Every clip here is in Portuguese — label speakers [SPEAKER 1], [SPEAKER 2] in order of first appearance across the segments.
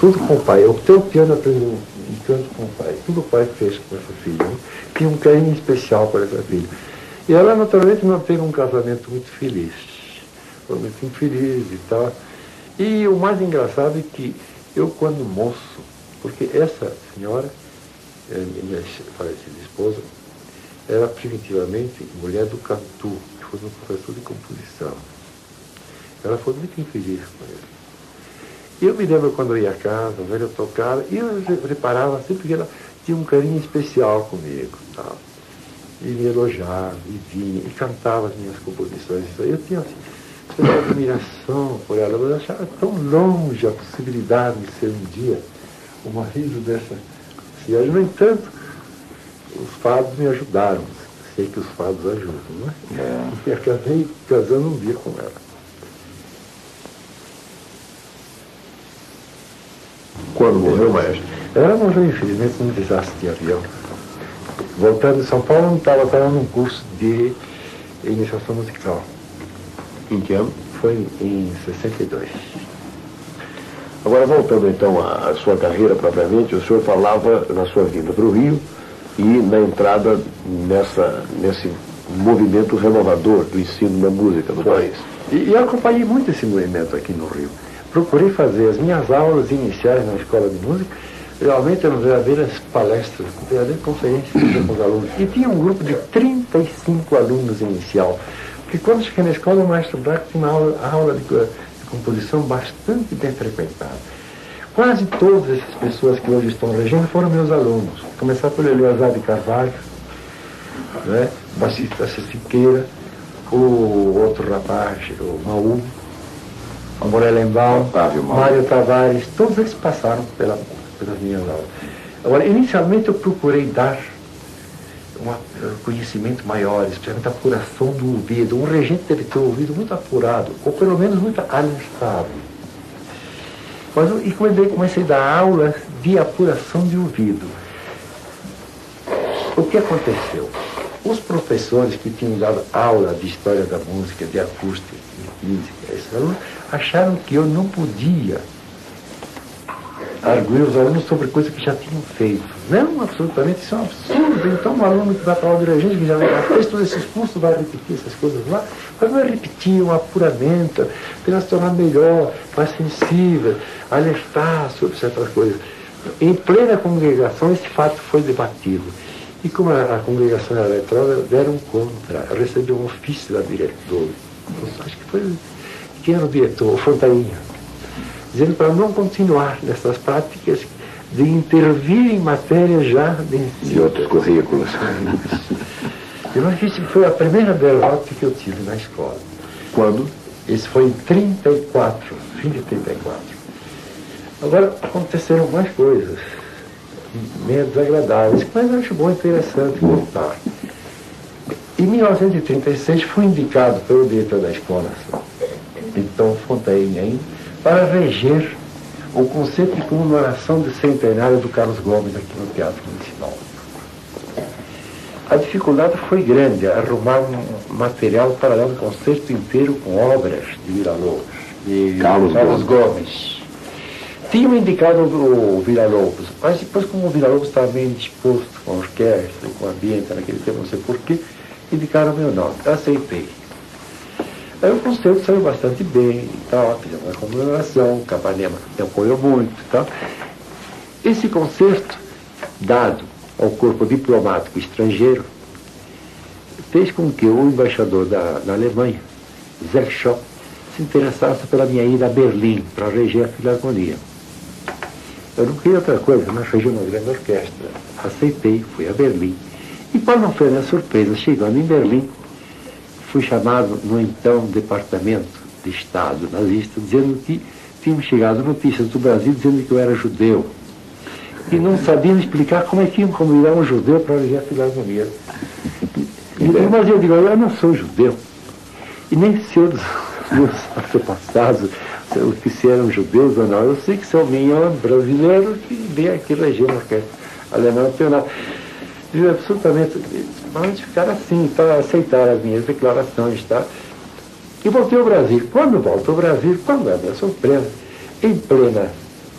[SPEAKER 1] Tudo com o pai. Eu tenho piano, aprendi um piano com o pai. Tudo o pai fez com essa filha. Né? Tinha um carinho especial por essa filha. E ela, naturalmente, não teve um casamento muito feliz. Foi muito infeliz e tal. E o mais engraçado é que eu, quando moço, porque essa senhora, minha falecida esposa, era primitivamente mulher do Cantu, que foi meu professor de composição. Ela foi muito infeliz com ele. Eu me lembro quando eu ia a casa, vendo eu tocar, e eu reparava sempre que ela tinha um carinho especial comigo. Tal. E me elogiava, e vinha, e cantava as minhas composições. Eu tinha assim, uma admiração por ela, mas eu achava tão longe a possibilidade de ser um dia o marido dessa senhora. No entanto, os fados me ajudaram. Sei que os fados ajudam, né? E acabei casando um dia com ela.
[SPEAKER 2] Quando morreu, maestro?
[SPEAKER 1] Ela morreu, infelizmente, num desastre de avião. Voltando de São Paulo, estava num curso de iniciação musical.
[SPEAKER 2] Em que ano?
[SPEAKER 1] Foi em 62.
[SPEAKER 2] Agora, voltando então à sua carreira propriamente, o senhor falava na sua vinda para o Rio e na entrada nesse movimento renovador do ensino da música no país.
[SPEAKER 1] E eu acompanhei muito esse movimento aqui no Rio. Procurei fazer as minhas aulas iniciais na escola de música, realmente eram verdadeiras palestras, verdadeiras conferências com os alunos. E tinha um grupo de 35 alunos inicial, porque quando cheguei na escola, o maestro Braco tinha uma aula de composição bastante bem frequentada. Quase todas essas pessoas que hoje estão regendo foram meus alunos. Começar pelo Eleazar de Carvalho, né? Baixista Siqueira, o outro rapaz, o Maú, o Morelenbaum, Mário Tavares, todos eles passaram pelas minhas aulas. Agora, inicialmente eu procurei dar um conhecimento maior, especialmente a apuração do ouvido. Um regente deve ter o ouvido muito apurado, ou pelo menos muito alertado. Mas eu comecei a dar aulas de apuração de ouvido. O que aconteceu? Os professores que tinham dado aula de história da música, de acústica, de física, esses alunos, acharam que eu não podia arguir os alunos sobre coisas que já tinham feito. Não, absolutamente, isso é um absurdo. Então, um aluno que vai para aula de regente, que já fez todos esses cursos, vai repetir essas coisas lá, mas vai repetir um apuramento, para se tornar melhor, mais sensível, alertar sobre certas coisas. Em plena congregação, esse fato foi debatido. E como a congregação era retrógrada, deram contra. Eu recebi um ofício da diretora, acho que foi, quem era o diretor? O Fontainha, dizendo para não continuar nessas práticas de intervir em matérias já de
[SPEAKER 2] outros currículos.
[SPEAKER 1] Eu acho que isso foi a primeira derrota que eu tive na escola.
[SPEAKER 2] Quando?
[SPEAKER 1] Isso foi em 34, fim de 34. Agora, aconteceram mais coisas, meio desagradáveis, mas eu acho bom e interessante contar. Em 1936, fui indicado pelo diretor da escola, então Fontainha, para reger o conceito de comemoração do centenário do Carlos Gomes aqui no Teatro Municipal. A dificuldade foi grande, arrumar um material para dar um concerto inteiro com obras de Villa-Lobos, de Carlos Gomes. Tinham indicado o Villa-Lobos, mas depois, como o Villa-Lobos estava bem disposto com a orquestra, com o ambiente naquele tempo, não sei porquê, indicaram meu nome. Eu aceitei. Aí o concerto saiu bastante bem e tal, fizemos uma comemoração, Capanema me apoiou muito e tal. Esse concerto, dado ao corpo diplomático estrangeiro, fez com que o embaixador da Alemanha, Zé Schopp, se interessasse pela minha ida a Berlim para reger a Filarmonia. Eu não queria outra coisa, mas reger uma grande orquestra. Aceitei, fui a Berlim. E para não foi minha surpresa, chegando em Berlim, fui chamado no então Departamento de Estado nazista, dizendo que tinham chegado notícias do Brasil dizendo que eu era judeu. E não sabiam explicar como é que iam convidar um judeu para reger a Filarmonia. Mas eu digo, eu não sou judeu. E nem sei os meus antepassados, se eram judeus ou não. Eu sei que sou minha brasileiro que vem aqui reger uma orquestra alemã, não tenho nada. Eu absolutamente, mas ficaram assim, para aceitar as minhas declarações, tá? E voltei ao Brasil. Quando volto ao Brasil, quando é a minha surpresa, em plena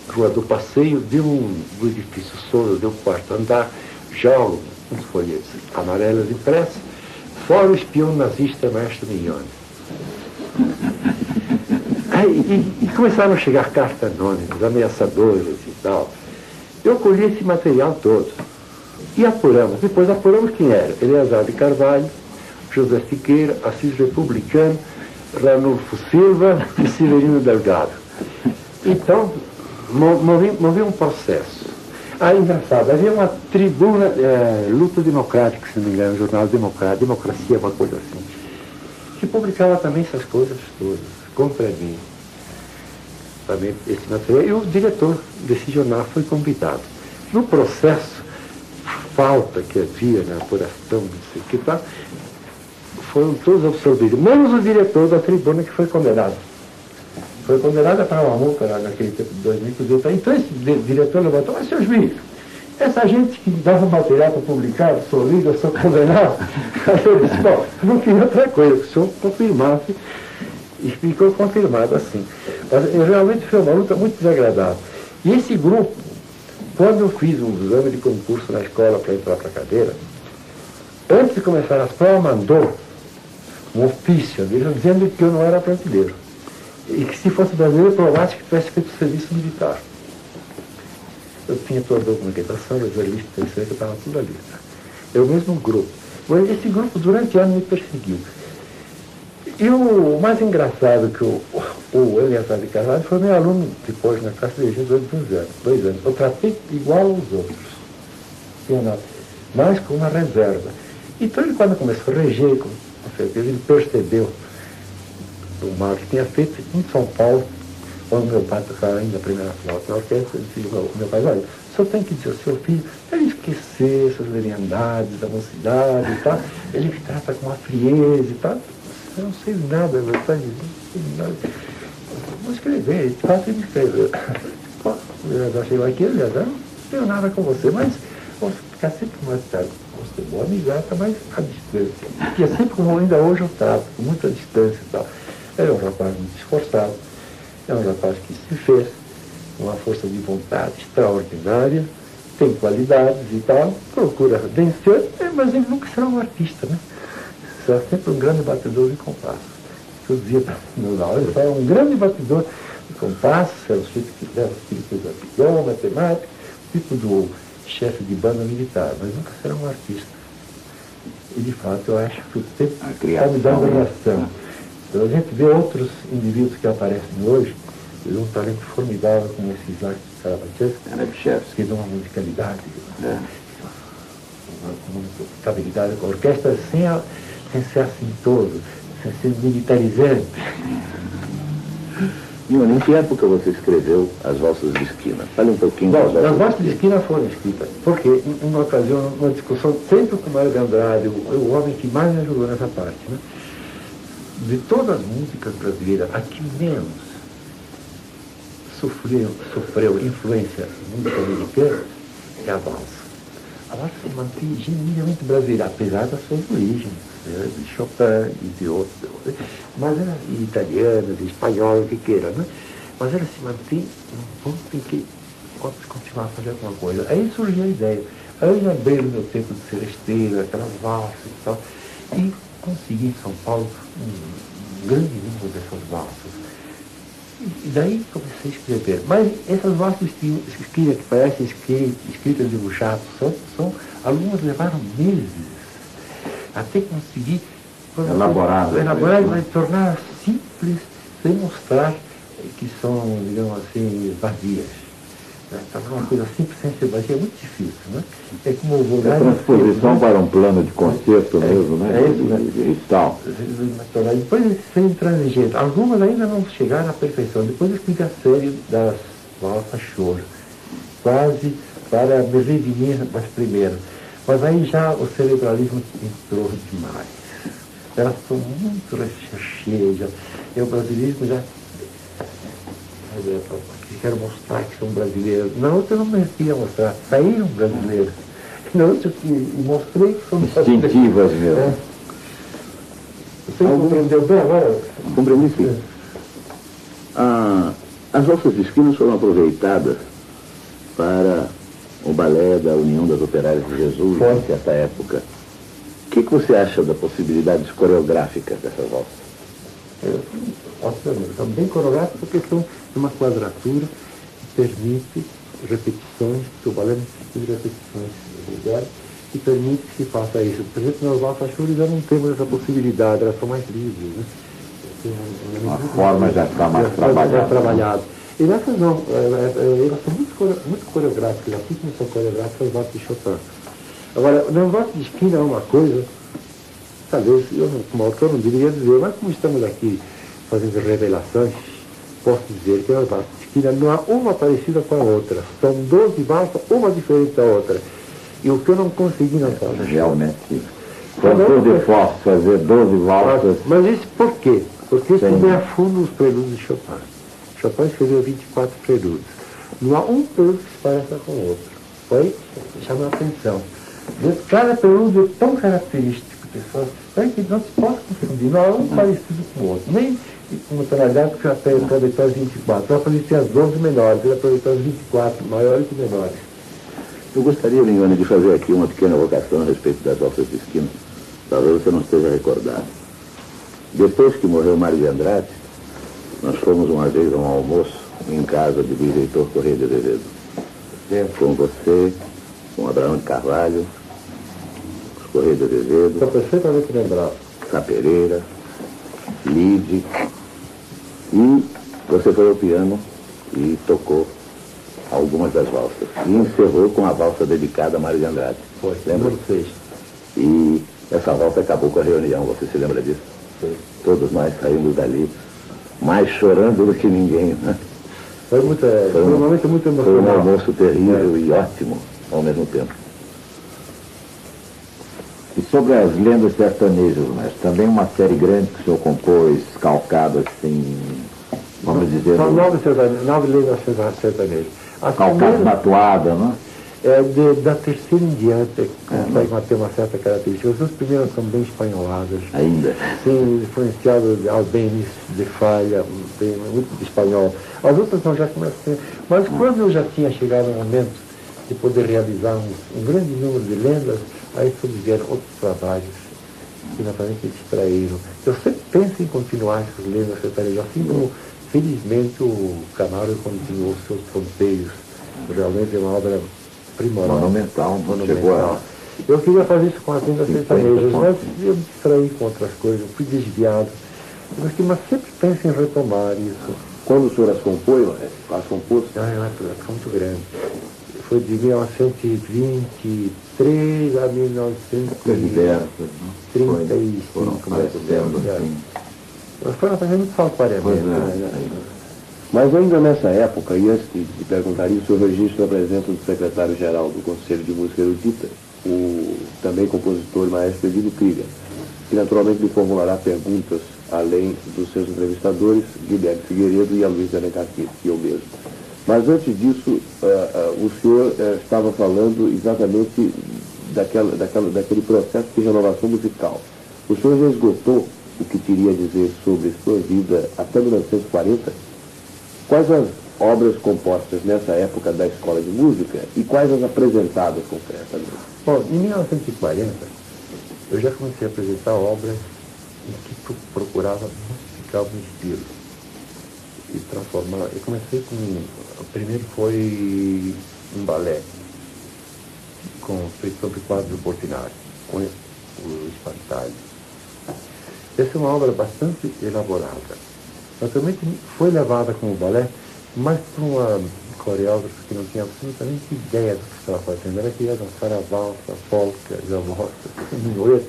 [SPEAKER 1] Rua do Passeio, do edifício Souza, do quarto andar, jogo uns folhetos amarelos impressos, fora o espião nazista Maestro Mignone. E começaram a chegar cartas anônimas, ameaçadoras e tal. Eu colhi esse material todo. E apuramos. Depois apuramos quem era. Eleazar de Carvalho, José Siqueira, Assis Republicano, Ranulfo Silva e Severino Delgado. Então, movi um processo. Engraçado, havia uma tribuna, Luta Democrática, se não me engano, um jornal Democracia, uma coisa assim, que publicava também essas coisas todas, contra mim. Também esse material. E o diretor desse jornal foi convidado. No processo, falta que havia na apuração, não sei o que tal, foram todos absorvidos, menos o diretor da tribuna que foi condenado. Foi condenado a pagar uma multa lá naquele tempo de 2018. Então esse diretor levantou, mas seu juiz, essa gente que dava material para publicar, sou líder, sou condenado. Aí eu disse, bom, não queria outra coisa, que o senhor confirmasse, e ficou confirmado assim. Mas realmente foi uma luta muito desagradável. E esse grupo, quando eu fiz um exame de concurso na escola para entrar para a cadeira, antes de começar as provas, mandou um ofício dizendo que eu não era brasileiro. E que se fosse brasileiro, provasse que tivesse feito serviço militar. Eu tinha toda a documentação, a lista, que estava tudo ali. É o mesmo grupo. Mas esse grupo, durante anos, me perseguiu. E o mais engraçado que o Eleazar de Carvalho foi meu aluno depois na classe de legenda durante 2 anos. Eu tratei igual aos outros, mas com uma reserva. Então ele, quando começou a reger, com certeza, ele percebeu o mal que tinha feito em São Paulo, quando meu pai tocava ainda a primeira flauta na orquestra. Meu pai, olha, o senhor tem que dizer ao seu filho para ele esquecer essas leviandades da mocidade e tal, ele trata com uma frieza e tal. Eu não sei nada, meu pai, não sei nada. Vou escrever, de fato ele escreveu. Eu chegou aqui, Eleazar, não tenho nada com você, mas vou ficar sempre mais tarde. Você é boa amigata, mas à distância. Porque é sempre como ainda hoje eu trato, com muita distância e tal. Ele é um rapaz muito esforçado, é um rapaz que se fez, uma força de vontade extraordinária, tem qualidades e tal, procura vencer, mas ele nunca será um artista, né? Será sempre um grande batedor de compasso. Eu dizia para meus alunos, ele era um grande batedor de compasso, era o sujeito que leva os filhos da pidão, matemática, tipo do chefe de banda militar, mas nunca será um artista. E de fato eu acho que o tempo está me dando reação. Então a gente vê outros indivíduos que aparecem hoje, eles um talento formidável como esses lá de Karabachevsky, que dão uma musicalidade, uma musicalidade com a orquestra sem ser assintoso, sem ser militarizante.
[SPEAKER 3] E em que época você escreveu As Valsas de Esquina? Fale um pouquinho.
[SPEAKER 1] Bom, As Valsas de Esquina foram escritas, porque em uma ocasião, numa discussão sempre com o Mário de Andrade, o homem que mais me ajudou nessa parte, né? De todas as músicas brasileiras, a que menos sofreu influência música americana é a valsa. A valsa se mantém genuinamente brasileira, apesar das suas origens, né, de Chopin e de outros, mas ela, e italiana, de espanhola, o que queira, né? Mas ela se mantém num ponto em que pode continuar a fazer alguma coisa. Aí surgiu a ideia. Aí eu lembrei do meu tempo de seresteira, aquelas valsas e tal, e consegui em São Paulo um grande número dessas valsas. E daí comecei a escrever. Mas essas valsas que parecem escritas de buchato, algumas levaram meses até conseguir
[SPEAKER 3] elaborar
[SPEAKER 1] e tornar simples, sem mostrar que são, digamos assim, vazias. Fazer uma coisa simples sem ser vazia é muito difícil, né? É como o vulgar.
[SPEAKER 3] Transposição para um plano de concerto mesmo, né?
[SPEAKER 1] É isso, né?
[SPEAKER 3] E tal.
[SPEAKER 1] Depois eles são intransigentes. Algumas ainda não chegaram à perfeição. Depois eu fiz a série das valsas choro, quase para me redimir das primeiras. Mas aí já o cerebralismo entrou demais. Elas são muito rechercheias. E o brasileiro já... quero mostrar que são brasileiros. Na outra eu não queria mostrar, saíram brasileiros. Na outra eu mostrei que são brasileiros.
[SPEAKER 3] Instintivas mesmo.
[SPEAKER 1] Você compreendeu bem agora?
[SPEAKER 3] Compreendi sim. A As valsas de esquinas foram aproveitadas para o balé da União das Operárias de Jesus, em certa época. O que você acha da possibilidades coreográficas dessas valsas?
[SPEAKER 1] São bem coreográficas porque são uma quadratura que permite repetições, que o balé não precisa de repetições vulgares, que permite que se faça isso. Por exemplo, nas valsas chures já não temos essa possibilidade, elas são mais livres, né?
[SPEAKER 3] A forma já está mais trabalhada.
[SPEAKER 1] E nessas não, elas são muito coreográficas, assim como são coreográficas as valsas de Chopin. Agora, na valsa de esquina é uma coisa, talvez, eu como autor não deveria dizer, mas como estamos aqui fazendo revelações, posso dizer que as valsas de esquina não há uma parecida com a outra. São 12 valsas, uma diferente da outra. E o que eu não consegui na valsa.
[SPEAKER 3] Realmente, foi um tour de força fazer 12 valsas.
[SPEAKER 1] Mas isso por quê? Porque eu estudei a fundo os prelúdios de Chopin. Chopin escreveu 24 prelúdios. Não há um prelúdio que se pareça com o outro. Foi chamar a atenção. Cada prelúdio é tão característico, pessoal, que não se pode confundir. Não há um parecido com o outro. Nem uma tonalidade que já aproveitou as 24. Ela aproveitou as 12 menores, ele aproveitou as 24 maiores e menores.
[SPEAKER 3] Eu gostaria, Linhone, de fazer aqui uma pequena vocação a respeito das valsas de esquina. Talvez você não esteja recordado. Depois que morreu Mário de Andrade, nós fomos uma vez a um almoço em casa de Luiz Heitor Corrêa de Azevedo. Com você, com Abraão de Carvalho, os Corrêa de Azevedo.
[SPEAKER 1] Estou perfeitamente lembrado.
[SPEAKER 3] Sá Pereira, Lide. E você foi ao piano e tocou algumas das valsas. E encerrou com a valsa dedicada a Mário de Andrade.
[SPEAKER 1] Foi,
[SPEAKER 3] lembra? E essa valsa acabou com a reunião, você se lembra disso?
[SPEAKER 1] Sim.
[SPEAKER 3] Todos nós saímos dali, mais chorando do que ninguém, né?
[SPEAKER 1] Foi um momento muito emocionante.
[SPEAKER 3] Foi um almoço terrível e ótimo ao mesmo tempo.
[SPEAKER 4] E sobre as lendas sertanejas, mas também uma série grande que o senhor compôs, calcado assim, vamos dizer...
[SPEAKER 1] São 9 lendas sertanejas.
[SPEAKER 4] Calcado na toada, não é?
[SPEAKER 1] Da terceira em diante consegue ter uma certa característica. As duas primeiras são bem espanholadas.
[SPEAKER 3] Ainda.
[SPEAKER 1] Sim, influenciadas de Albéniz, de Falha, muito de espanhol. As outras não já começam. Mas quando eu já tinha chegado no momento de poder realizar um grande número de lendas, aí surgiram outros trabalhos que naturalmente me distraíram. Eu sempre penso em continuar essas lendas sertanejas, assim como felizmente o Camargo continuou seus ponteiros. Realmente é uma obra primorosa.
[SPEAKER 3] Monumental. Chegou a...
[SPEAKER 1] Eu queria fazer isso com as lendas sertanejas, mas eu me distraí com outras coisas, eu fui desviado. Mas sempre penso em retomar isso.
[SPEAKER 2] Quando o senhor as compôs?
[SPEAKER 1] É uma produção muito grande. Foi de 1923 a 1935, mais ou menos. Mas foi uma coisa muito saltuariamente.
[SPEAKER 2] Mas ainda nessa época, e antes de perguntar isso, o registro da presença do secretário-geral do Conselho de Música Erudita, o também compositor maestro Edilo Krieger, que naturalmente lhe formulará perguntas, além dos seus entrevistadores, Guilherme Figueiredo e a Luísa Alencarquim, e eu mesmo. Mas antes disso, o senhor estava falando exatamente daquele processo de renovação musical. O senhor já esgotou o que teria a dizer sobre sua vida até 1940? Quais as obras compostas nessa época da escola de música e quais as apresentadas concretamente?
[SPEAKER 1] Bom, em 1940, eu já comecei a apresentar obras em que procurava modificar o meu estilo e transformar. Eu comecei com... O primeiro foi um balé sobre quadros do Portinari, com o Espantalho. Essa é uma obra bastante elaborada. Naturalmente foi levada como balé, mas por uma coreógrafa que não tinha absolutamente ideia do que estava fazendo. Ela queria dançar a valsa, a polca, a valsa, a minueta,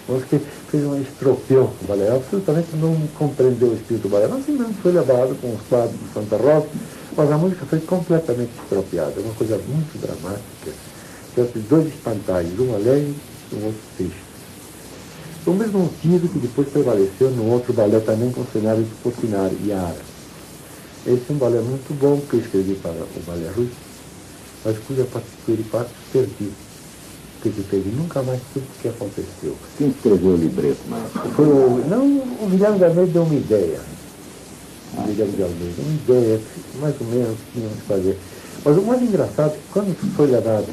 [SPEAKER 1] mas que fez um estropião no balé. Ela absolutamente não compreendeu o espírito do balé. Mas não foi levado com os quadros de Santa Rosa, mas a música foi completamente estropiada. É uma coisa muito dramática. Tem dois espantalhos, um alegre e um outro triste. O mesmo motivo que depois prevaleceu no outro balé também com o cenário de Portinari, Yara. Esse é um balé muito bom que eu escrevi para o balé russo, mas cuja parte perdi. Porque perdi nunca mais tudo o que aconteceu.
[SPEAKER 4] Quem escreveu o libreto, mas...
[SPEAKER 1] O Guilherme Garnet deu uma ideia. Miguel de Almeida, uma ideia, mais ou menos, que tínhamos que fazer. Mas o mais engraçado é que quando foi levado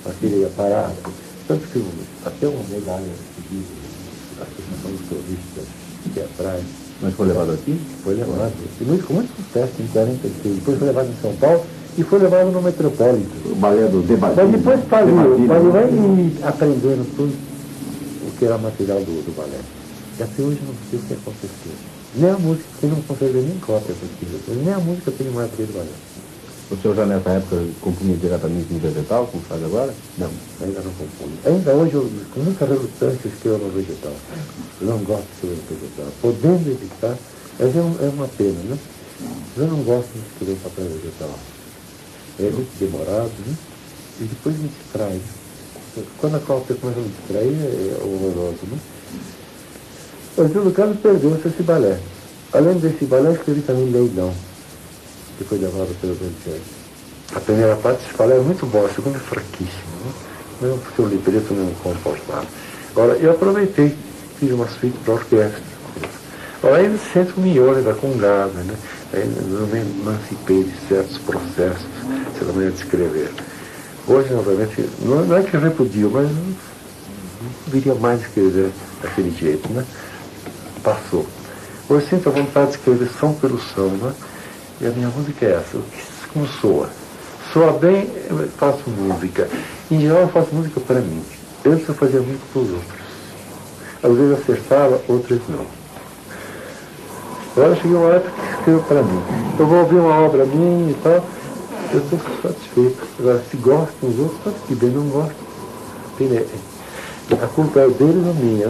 [SPEAKER 1] aquele aparato, tanto que até uma medalha de Associação dos Solistas Teatrais.
[SPEAKER 5] Mas foi levado aqui?
[SPEAKER 1] Foi levado. Com muito sucesso em 46. Depois foi levado em São Paulo e foi levado no Metropolitan.
[SPEAKER 4] O balé do Debadilho.
[SPEAKER 1] Mas depois faliu e aprenderam tudo o que era material do balé. E até hoje não sei o que aconteceu. Nem a música, você não consegue ver nem cópia possível. Nem a música tem mais aquele balé.
[SPEAKER 5] O senhor já nessa época compunha diretamente no vegetal, como faz agora?
[SPEAKER 1] Não, ainda não compunha. Ainda hoje, com muita relutância, escrevo no vegetal. Eu não gosto de escrever no vegetal. Podendo editar, mas é uma pena, né? Eu não gosto de escrever papel vegetal. É muito demorado, né? E depois me distrai. Né? Quando a cópia começa a me distrair, é horroroso, né? Mas o Carlos perdeu-se esse balé. Além desse balé, escrevi também Leilão, que foi levado pelo Dante. A primeira parte desse balé é muito boa, a segunda é fraquíssima, né? Não porque o libreto não compôs nada. Agora, eu aproveitei, fiz uma suíte para a orquestra. Agora, aí você sente o miolo da congada, né? Aí eu me emancipei de certos processos, certa maneira de escrever. Hoje, novamente, não é que eu repudio, mas não viria mais escrever daquele jeito, né? Passou. Hoje sinto a vontade de escrever som pelo som, né? E a minha música é essa, como soa. Soa bem, eu faço música. Em geral, eu faço música para mim. Antes eu fazia muito para os outros. Às vezes eu acertava, outras não. Agora cheguei uma época que escrevo para mim. Eu vou ouvir uma obra minha e tal, eu estou satisfeito. Agora, se gostam os outros, tanto que bem, não gostam. A culpa é deles ou minha.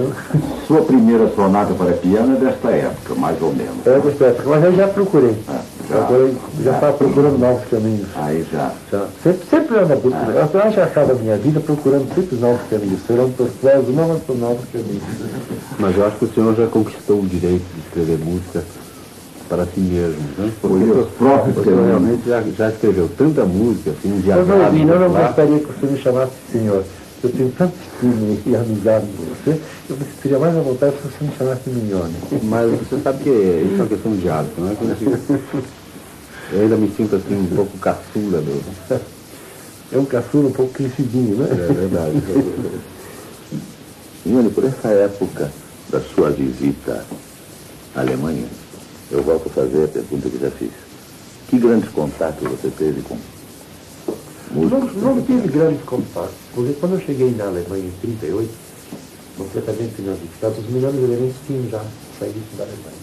[SPEAKER 4] Sua primeira sonata para piano é desta época, mais ou menos.
[SPEAKER 1] É desta época, mas eu já procurei. Agora já estava procurando novos caminhos.
[SPEAKER 4] Aí já.
[SPEAKER 1] Sempre ando procurando. Eu acho que acaba a minha vida procurando sempre novos caminhos. Serão pessoas, não são novos caminhos.
[SPEAKER 5] Mas eu acho que o senhor já conquistou o direito de escrever música para si mesmo, né? Porque os próprios senhor realmente já escreveu tanta música, assim, um dia.
[SPEAKER 1] Eu não gostaria que você me chamasse de senhor. Eu tenho tanto estima e amizade com você, eu me sentiria mais à vontade se você me chamasse Mignone.
[SPEAKER 5] Mas você sabe que isso é uma questão de hábito, não é? Eu ainda me sinto assim um pouco caçula do...
[SPEAKER 1] É um caçula um pouco crescidinho, né?
[SPEAKER 5] É verdade.
[SPEAKER 3] Mignone, por essa época da sua visita à Alemanha, eu volto a fazer a pergunta que já fiz. Que grandes contatos você teve com
[SPEAKER 1] não tive grandes contatos, porque quando eu cheguei na Alemanha em 38, completamente inadaptado, os melhores elementos tinham já saído da Alemanha.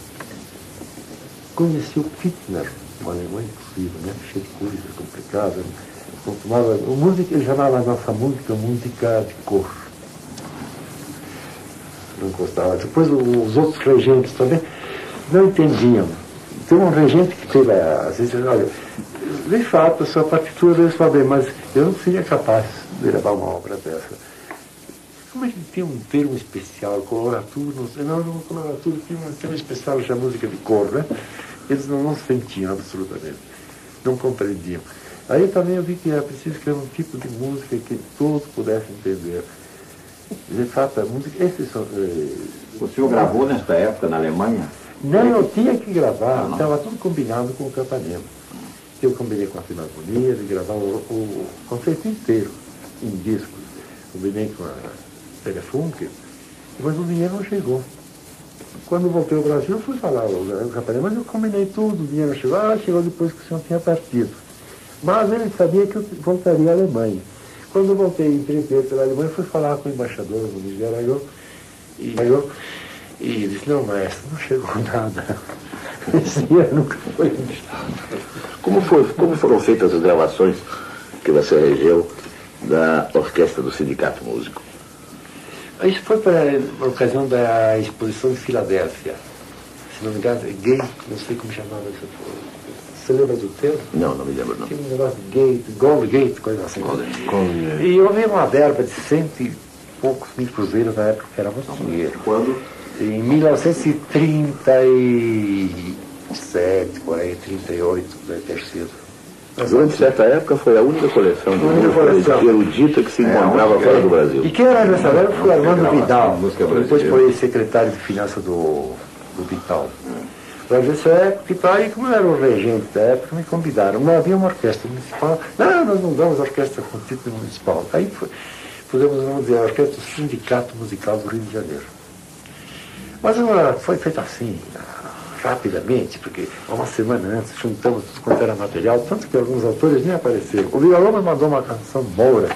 [SPEAKER 1] Conheci o Fichtner, um alemão impossível, né? Cheio de coisas complicadas. Ele chamava a nossa música de cor. Não gostava. Depois os outros regentes também não entendiam. Tem um regente que teve, às vezes, olha, de fato, a sua partitura deve saber, mas eu não seria capaz de levar uma obra dessa. Como a gente tem um termo especial, coloratura, não, coloratura tinha um termo especial de música de cor, né? Eles não sentiam absolutamente, não compreendiam. Aí também eu vi que era preciso criar um tipo de música que todos pudessem entender. De fato, a música...
[SPEAKER 4] O senhor gravou nesta época na Alemanha?
[SPEAKER 1] Não, eu tinha que gravar, estava tudo combinado com o Capanema. Eu combinei com a Filarmonia de gravar o concerto inteiro em discos. Combinei com a Telefunken, mas o dinheiro não chegou. Quando voltei ao Brasil, eu fui falar ao Capanema, mas eu combinei tudo, o dinheiro chegou. Chegou depois que o senhor tinha partido. Mas ele sabia que eu voltaria à Alemanha. Quando eu voltei em 38 pela Alemanha, fui falar com o embaixador, o Luiz Aragão, e disse, não, maestro, não chegou nada. Esse dinheiro nunca foi emprestado.
[SPEAKER 3] Como foram feitas as gravações que você regeu da orquestra do Sindicato Músico?
[SPEAKER 1] Isso foi para a ocasião da exposição de Filadélfia. Se não me engano, gay, não sei como chamava isso. Você lembra do termo?
[SPEAKER 3] Não me lembro não.
[SPEAKER 1] Tinha um negócio de Gold Gate, coisa assim. E houve uma verba de 100 e poucos mil cruzeiros na época, que era muito dinheiro.
[SPEAKER 3] Quando?
[SPEAKER 1] Em 1937, por aí, 38, deve ter sido.
[SPEAKER 3] Durante certa época foi a única coleção de música erudita que se encontrava fora do Brasil.
[SPEAKER 1] E quem era nessa época foi Armando Vidal, depois foi secretário de finanças do Vital. dessa época e tal, e como eu era o regente da época, me convidaram. Não havia uma orquestra municipal. Não, nós não damos orquestra com título municipal. Aí pusemos, vamos dizer, a orquestra do Sindicato Musical do Rio de Janeiro. Mas foi feito assim, rapidamente, porque uma semana antes juntamos tudo quanto era material, tanto que alguns autores nem apareceram. O Vila-Lobos me mandou uma canção Moura,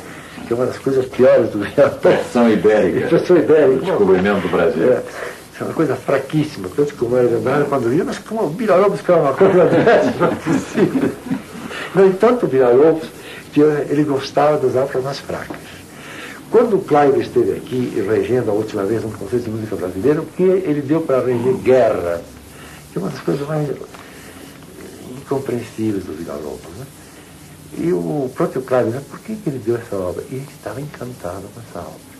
[SPEAKER 1] que é uma das coisas piores do Vila-Lobos.
[SPEAKER 3] Versão ibérica.
[SPEAKER 1] Versão ibérica.
[SPEAKER 3] Descobrimento do Brasil.
[SPEAKER 1] É uma coisa fraquíssima, tanto que o Mário de Andrade, quando via, mas como o Vila-Lobos escreve uma coisa dessa, não é possível. No entanto, o Vila-Lobos, ele gostava de usar formas fracas. Quando o Clive esteve aqui, regendo a última vez um concerto de música brasileira, o que ele deu para reger Guerra, que é uma das coisas mais incompreensíveis do Vila-Lobos, né? E o próprio Clive, né, por que ele deu essa obra? E ele estava encantado com essa obra.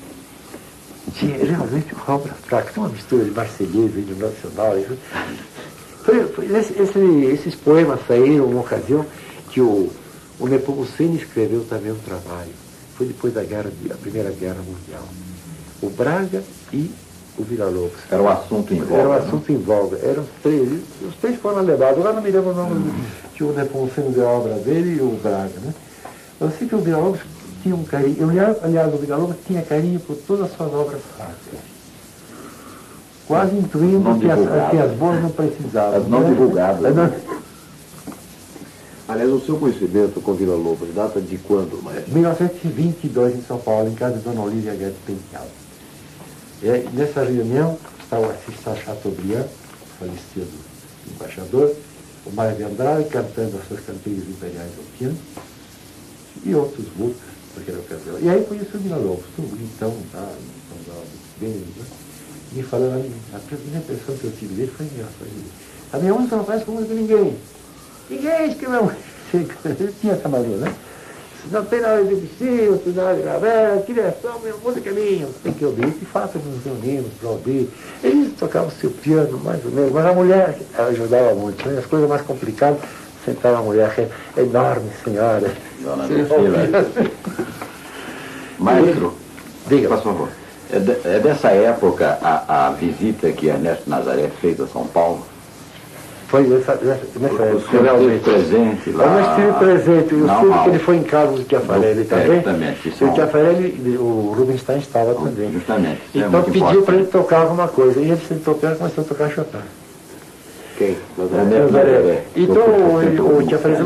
[SPEAKER 1] Tinha realmente uma obra fraca, tem uma mistura de marselhês e de nacional. Esses poemas saíram numa ocasião que o Nepomuceno escreveu também um trabalho. Foi depois da Primeira Guerra Mundial. O Braga e o Vila-Lobos.
[SPEAKER 3] Era um assunto em voga.
[SPEAKER 1] Era um assunto em voga. Eram os três foram levados. Agora não me lembro o nome que o Nepomuceno deu a obra dele e o Braga, né? Eu sei que o Vila-Lobos tinha um carinho. Aliás, o Vila-Lobos tinha carinho por todas as suas obras fracas. Quase intuindo que as boas não precisavam.
[SPEAKER 3] As não divulgadas.
[SPEAKER 2] Aliás, o seu conhecimento com Vila-Lobos data de quando, maestro?
[SPEAKER 1] 1922, em São Paulo, em casa de Dona Olívia Guedes Penteado. Nessa reunião estava o Assis Chateaubriand, falecido embaixador, o Mário de Andrade cantando as suas cantigas imperiais ao piano, e outros músicos naquela ocasião. E aí conheci o Vila-Lobos, tudo bonitão, tá, bem, né? Me falando, a primeira impressão que eu tive dele foi engraçado. A minha música não faz com música de ninguém. Ninguém escreveu. Ele tinha essa mania, né? Não tem nada de Debussy, não tem nada de Ravel, direção, minha música é minha, tem que ouvir. De fato, nos reunimos para ouvir. Eles tocavam o seu piano, mais ou menos, mas a mulher ajudava muito. Né? As coisas mais complicadas, sentava a mulher, que é enorme senhora.
[SPEAKER 3] Dona Lucila. Maestro,
[SPEAKER 1] diga,
[SPEAKER 3] por favor. É dessa época a visita que Ernesto Nazaré fez a São Paulo?
[SPEAKER 1] Foi nessa época,
[SPEAKER 3] realmente. Presente lá.
[SPEAKER 1] Eu não estive presente, eu soube que ele foi em casa do Chiafarelli também.
[SPEAKER 3] Exatamente.
[SPEAKER 1] E o Chiafarelli, o Rubinstein estava também.
[SPEAKER 3] Justamente.
[SPEAKER 1] Então pediu para ele tocar alguma coisa. E ele sentou perto e começou a tocar Chopin.
[SPEAKER 2] Quem?
[SPEAKER 1] Nazaré. Então o Chiafarelli disse,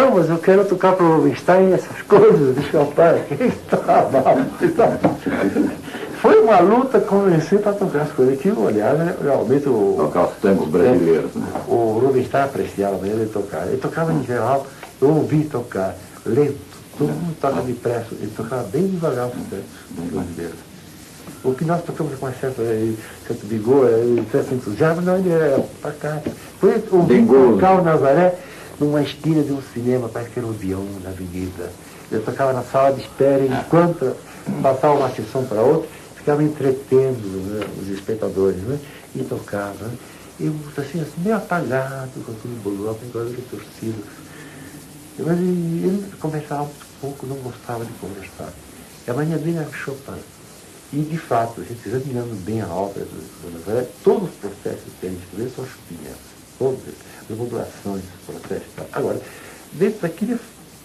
[SPEAKER 1] mas eu quero tocar para o Rubinstein essas coisas de Chopin. Foi uma luta convencer para tocar as coisas. Que olhar, né? Realmente
[SPEAKER 3] tocar os tangos brasileiros, né?
[SPEAKER 1] O Rubinstein apreciava a maneira de tocar. Ele tocava em geral, eu ouvi tocar lento, todo mundo toca depressa, ele tocava bem devagar os tangos brasileiros. O que nós tocamos com certo vigor, certo entusiasmo, não, ele era para cá. Foi ouvir tocar o Nazaré numa esquina de um cinema, parece que era o Odeon, na avenida. Ele tocava na sala de espera, enquanto passava uma sessão para outra, ficava entretendo, né, os espectadores, né, e tocava. Né. Eu, assim, meio apagado, com aquele bolão, com aquela torcida. Mas ele conversava muito pouco, não gostava de conversar. E a mania dele era Chopin. E, de fato, a gente examinando bem a obra do Nazaré, todos os processos que ele escreveu são chopinianos. Todas as modulações, os processos. Agora, dentro daquilo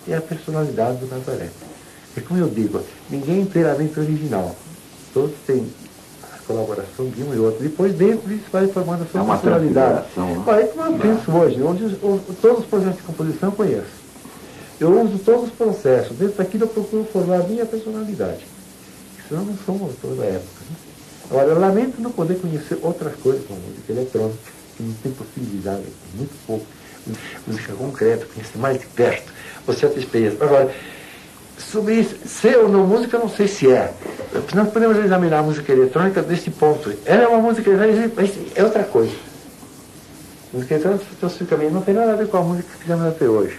[SPEAKER 1] é a personalidade do Nazaré. É como eu digo, ninguém é inteiramente original. Todos têm a colaboração de um e outro. Depois, dentro disso, vai formando a sua personalidade. Olha, como eu penso hoje, onde todos os processos de composição eu conheço. Eu uso todos os processos. Dentro daquilo eu procuro formar a minha personalidade. Senão não sou um autor da época. Né? Agora, eu lamento não poder conhecer outras coisas como música eletrônica, que não tem possibilidade, muito pouco. Música concreta, conhecer mais de perto, ou certa experiência. Agora, sobre isso, ser ou não música, eu não sei se é. Nós podemos examinar a música eletrônica desse ponto. Ela é uma música eletrônica, mas é outra coisa. A música eletrônica, especificamente, não tem nada a ver com a música que fizemos até hoje.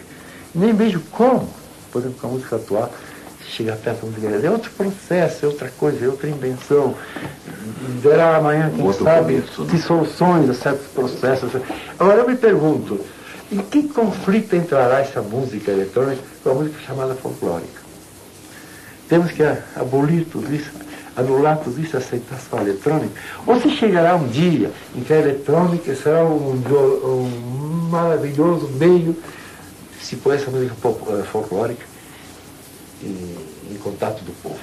[SPEAKER 1] Nem vejo como, por exemplo, com a música atual, chegar perto da música eletrônica. É outro processo, é outra coisa, é outra invenção. Verá amanhã, quem outro sabe, começo, né? Que soluções a certos processos. Agora, eu me pergunto, em que conflito entrará essa música eletrônica com a música chamada folclórica? Temos que abolir tudo isso. anular tudo isso e aceitar só a eletrônica? Ou se chegará um dia em que a eletrônica será um maravilhoso meio de se pôr essa música folclórica em contato do povo?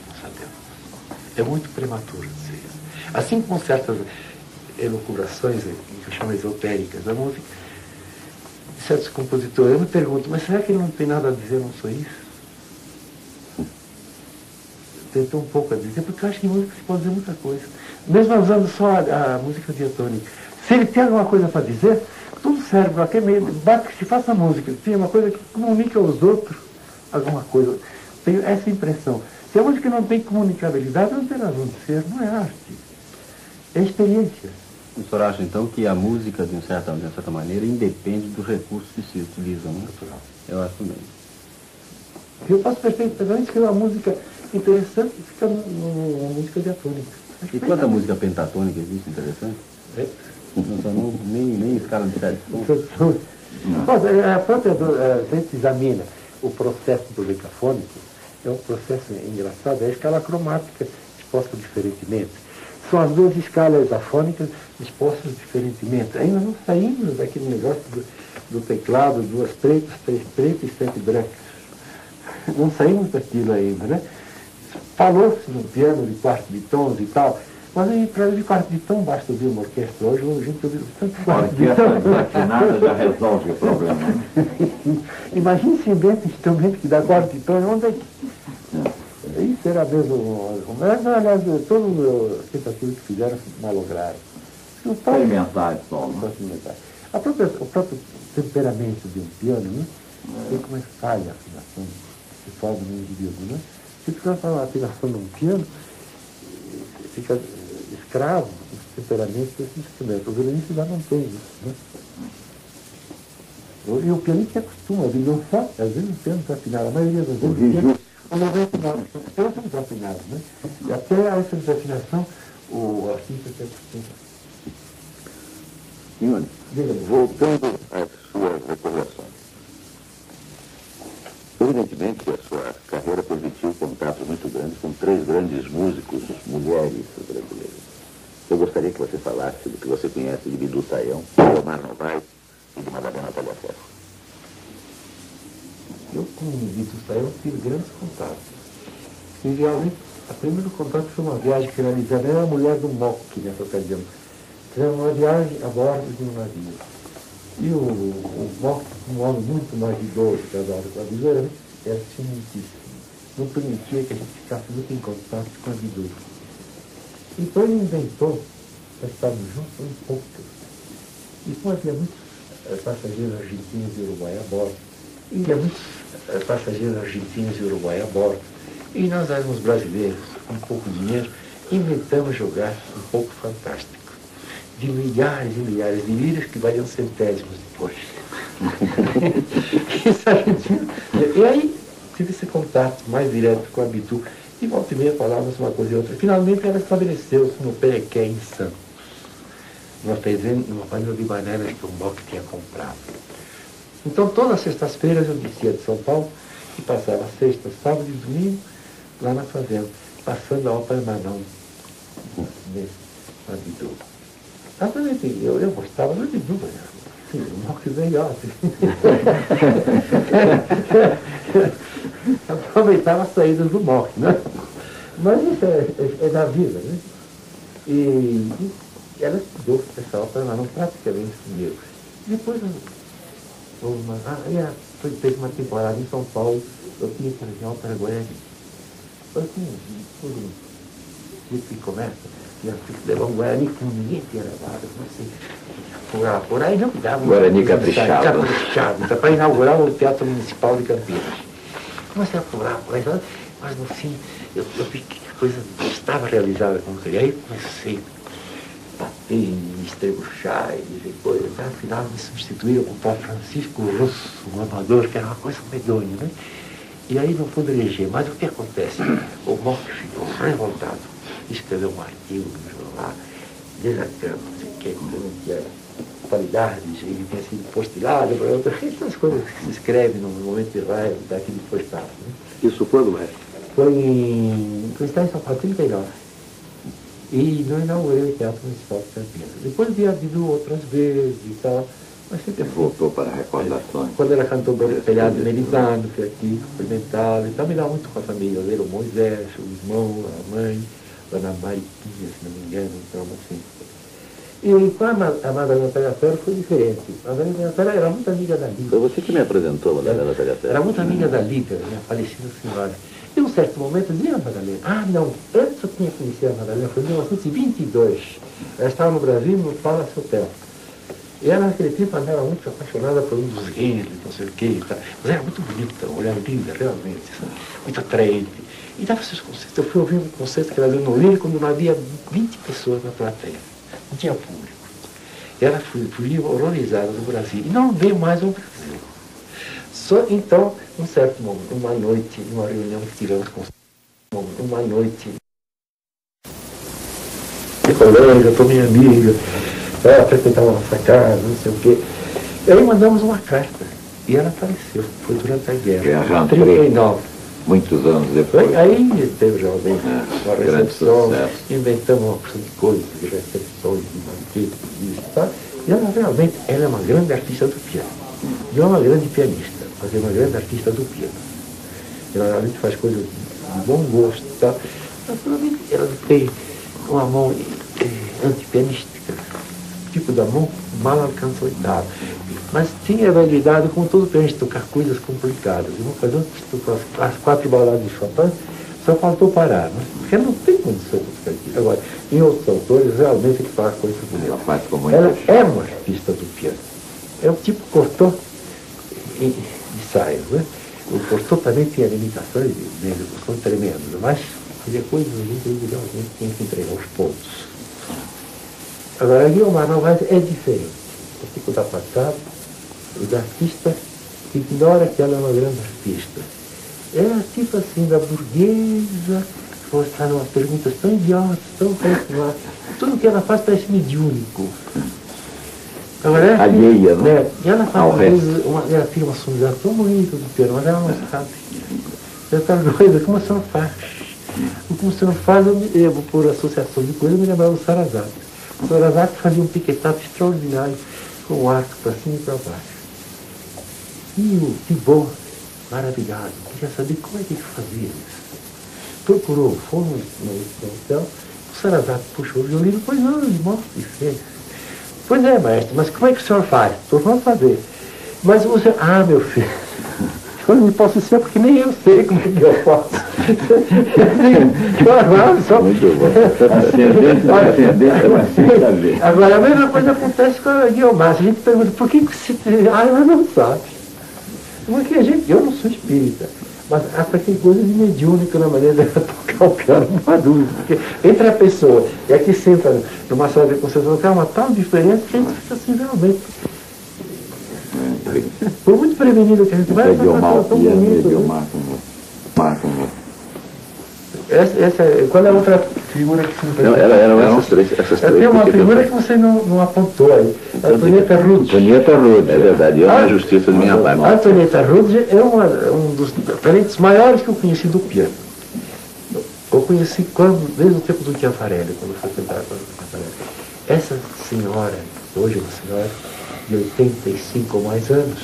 [SPEAKER 1] Não sabemos. É muito prematuro dizer isso. Assim como certas elucubrações, que eu chamo esotéricas da música, de certos compositores, eu me pergunto, mas será que ele não tem nada a dizer, não sou isso? Tem tão pouco a dizer, porque eu acho que em música se pode dizer muita coisa. Mesmo usando só a música diatônica. Se ele tem alguma coisa para dizer, tudo serve para que basta que se faça música, tem uma coisa que comunica aos outros alguma coisa. Tenho essa impressão. Se a música não tem comunicabilidade, não tem razão de ser, não é arte. É experiência.
[SPEAKER 5] O senhor acha, então, que a música, de uma certa maneira, independe dos recursos que se utilizam, né?
[SPEAKER 1] Natural.
[SPEAKER 5] Eu acho também.
[SPEAKER 1] Eu posso perfeitamente escrever uma música interessante e fica numa música diatônica.
[SPEAKER 5] E quanta música pentatônica existe interessante?
[SPEAKER 1] É.
[SPEAKER 5] Nem escala de 7 tons.
[SPEAKER 1] A própria, a gente examina o processo do decafônico, é um processo engraçado, é a escala cromática exposta diferentemente. São as duas escalas afônicas expostas diferentemente. Ainda não saímos daquele negócio do teclado, 2 pretas, 3 pretas e 7 brancas. Não saímos daquilo ainda, né? Falou-se no piano de quarto de tons e tal, mas aí para de quarto de tom basta ouvir uma orquestra. Hoje a gente ouve tanto quarto de tom.
[SPEAKER 4] Nada já resolve o problema.
[SPEAKER 1] Imagine se inventa um instrumento que dá quarto de tom, onde é que... Isso era mesmo... Mas, aliás, todas as tentativas que fizeram malograram.
[SPEAKER 4] Experimentar só, né?
[SPEAKER 1] O próprio temperamento de um piano, né? Tem como é que falha a afinação que forma no indivíduo, né? Se você faz uma afinação de um piano, fica escravo dos temperamentos desse instrumento. O violinista já não tem isso, né? E o pianista acostuma, ele não sabe, às vezes o piano está afinado, a maioria das vezes o piano não é afinado, os pianos são desafinados, né? E até essa desafinação, o artista se acostuma.
[SPEAKER 3] Senhor, voltando às suas recordações. Evidentemente que a sua carreira permitiu contatos muito grandes com 3 grandes músicos, mulheres brasileiras. Eu gostaria que você falasse do que você conhece de Bidu Sayão, de Omar Novaes e de Madalena Tagliaferro.
[SPEAKER 1] Eu, com o Bidu Sayão, tive grandes contatos. E realmente, o primeiro contato foi uma viagem que realizada. Era a mulher do Mock nessa ocasião. Era uma viagem a bordo de um navio. E o Mock, um homem muito mais idoso que a Bidu, era cientíssimo. Não permitia que a gente ficasse muito em contato com a Bidu. Então ele inventou, nós estávamos juntos, um pouco. E como havia muitos passageiros argentinos e uruguaios a bordo, e havia muitos passageiros argentinos e uruguaios a bordo, e nós éramos brasileiros, com pouco dinheiro, inventamos jogar um pouco fantástico. De milhares e milhares de liras que valiam centésimos depois. E aí tive esse contato mais direto com a Bidu. E volta e meia falávamos uma coisa e outra. Finalmente ela estabeleceu-se no Perequé, em Santos. Numa fazenda de bananas que o Mock tinha comprado. Então todas as sextas-feiras eu descia de São Paulo e passava sexta, sábado e domingo lá na fazenda, passando a ópera Manon na Bidu. Eu gostava da Bidu, sim, o Mock veio aproveitava as saídas do Mock, né? Mas isso é da vida, né? E ela estudou essa ópera Manon praticamente comigo. Depois teve uma temporada em São Paulo, eu tinha que fazer a ópera Guarani. Foi assim, todo tipo de conversa. Tinha que levar um Guarani que ninguém tinha levado, não sei. Por aí não dava.
[SPEAKER 3] Guarani caprichado.
[SPEAKER 1] Caprichado, para inaugurar o Teatro Municipal de Campinas. Comecei a apurar, mas no fim eu vi que a coisa estava realizada como queria. Aí comecei a bater e estrebuchar e dizer coisas. Afinal me substituíram com o Paulo Francisco Russo, um amador, que era uma coisa medonha, né? E aí não pude eleger. Mas o que acontece? O Mock ficou revoltado. Escreveu um artigo no jornal, desafiando, não sei o que não tinha qualidade, ele tinha sido postilado, essas coisas que se escrevem no momento de raiva, daquele postado. Né?
[SPEAKER 3] Isso quando, mestre?
[SPEAKER 1] eu estava em São Paulo, 39. E não inaugurei o Teatro Municipal de Campinas. Depois havia havido outras vezes e tal. Mas sempre
[SPEAKER 3] voltou para recordações.
[SPEAKER 1] Quando era cantor telhado de Merizado, foi aqui, experimentava e tal, me dava muito com a família. Era o Moisés, o irmão, a mãe, a Ana Mariquinha, se não me engano, então assim. E com a Madalena Tagafero foi diferente. A Madalena Tagafero era muito amiga da Lívia.
[SPEAKER 3] Foi você que me apresentou a Madalena Tagafero.
[SPEAKER 1] Era muito amiga da Lívia, minha falecida senhora. E um certo momento dizia a Madalena, não, antes eu tinha conhecido a Madalena, foi em 1922. Ela estava no Brasil, no Palace Hotel. E ela naquele tempo andava muito apaixonada por um dos reis, não sei o quê, e tal. Mas era muito bonita, uma mulher linda, realmente, sabe? Muito atraente. E dava seus conceitos. Eu fui ouvir um conceito que ela deu no Lírio quando não havia 20 pessoas na plateia. Não tinha público. E ela fugiu horrorizada do Brasil. E não veio mais ao Brasil. Só então, um certo momento, uma noite, uma reunião que tivemos com uma noite. Minha colega, foi minha amiga, ela frequentava a nossa casa, não sei o quê. E aí mandamos uma carta. E ela apareceu. Foi durante a guerra. 39.
[SPEAKER 3] Muitos anos depois.
[SPEAKER 1] Aí teve realmente uma recepção, inventamos uma porção de coisas, de recepções, de banquetes, disso, tá? E ela realmente, ela é uma grande artista do piano. Não é uma grande pianista, mas é uma grande artista do piano. Ela realmente faz coisas de bom gosto, tá? Naturalmente, ela tem uma mão antipianística, tipo da mão mal alcançada. Mas tinha habilidade, como todo pianista, de tocar coisas complicadas. Uma ocasião que tocou as 4 baladas de Chopin, só faltou parar, né? Porque não tem condição de tocar aqui. Agora, em outros autores, realmente ele faz coisas bonitas. Ela é uma artista do piano. É o tipo Cortot de saias, né? O Cortot também tinha limitações de execução tremendas, mas fazia coisas individualmente, tinha que entregar os pontos. Agora, a Guiomar Novaes é diferente. O tipo da passada, o artista que ignora que ela é uma grande artista. Ela é tipo assim, da burguesa, que está numa perguntas tão idiotas, tão fascinantes. Tudo que ela faz parece mediúnico. Agora,
[SPEAKER 3] alheia, né?
[SPEAKER 1] E ela faz ela tem uma sonoridade tão bonita do piano, mas ela não sabe. Ela está doida, como você não faz? O que você não faz, eu por associação de coisas, eu me lembrava do Sarasate. O Sarasate fazia um piquetato extraordinário, com o arco para cima e para baixo. E o Thibaut, maravilhado, queria saber como é que ele fazia isso. Procurou, foi no hotel, o Sarasate puxou o violino, pois não, ele mostra e fez. Pois é, maestro, mas como é que o senhor faz? Estou falando fazer. Mas o senhor, meu filho, eu não posso ser porque nem eu sei como é que eu faço.
[SPEAKER 3] Muito bom.
[SPEAKER 1] Agora, a mesma coisa acontece com a Guiomar. A gente pergunta, por que você... ela não sabe. Porque eu não sou espírita, mas até tem coisa de mediúnica na maneira de tocar o piano, não há dúvida. Porque entre a pessoa e a que senta numa sala de concentração, tem uma tal diferença que a gente fica assim, realmente... Por muito prevenido que a gente vai... Qual é a outra figura que você não
[SPEAKER 3] percebeu? Não, eram essas três.
[SPEAKER 1] Tem uma figura que você não apontou aí. Antonieta Rudge.
[SPEAKER 3] Antonieta Rudge, é verdade. É uma justiça de minha parte.
[SPEAKER 1] Antonieta Rudge é um dos talentos maiores que eu conheci do piano. Eu conheci desde o tempo do Chiafarelli, quando eu frequentava com o Chiafarelli. Essa senhora, hoje é uma senhora de 85 ou mais anos.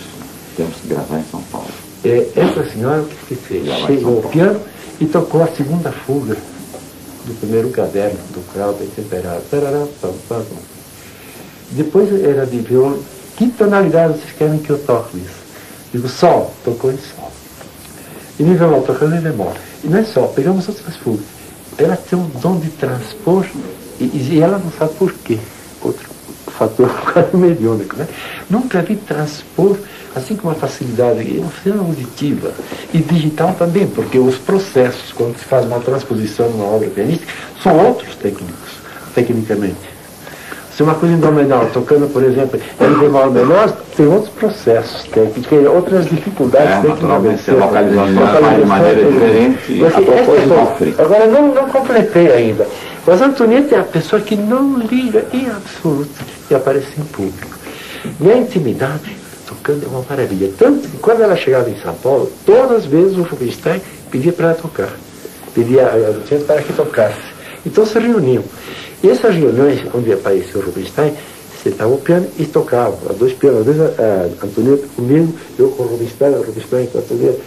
[SPEAKER 3] Temos que gravar em São Paulo.
[SPEAKER 1] Essa senhora, o que fez? Chegou ao piano e tocou a segunda fuga do primeiro caderno do Crowder temperado. Depois era de violão. Que tonalidade vocês querem que eu toque isso? Digo, sol, tocou em sol. E mi bemol, tocando em bemol. E não é só, pegamos outras fugas. Ela tem um dom de transpor e ela não sabe por quê. Outro fator quase mediúnico, né? Nunca vi transpor assim com uma facilidade, uma cena auditiva e digital também, porque os processos, quando se faz uma transposição numa obra pianística, são outros tecnicamente. Se uma coisa em dó menor, tocando, por exemplo, em bemol menor, tem outros processos técnicos, outras dificuldades
[SPEAKER 3] técnicas. Localização de maneira diferente.
[SPEAKER 1] Agora, não completei ainda. Mas a Antonieta é a pessoa que não liga em absoluto e aparece em público. E a intimidade, tocando, é uma maravilha. Tanto que quando ela chegava em São Paulo, todas as vezes o Rubinstein pedia para ela tocar. pedia a gente para que tocasse. Então se reuniam. E essas reuniões, onde apareceu o Rubinstein, sentava o piano e tocava, a dois pianos. Às vezes a Antonieta comigo, eu com o Rubinstein com a Antonieta,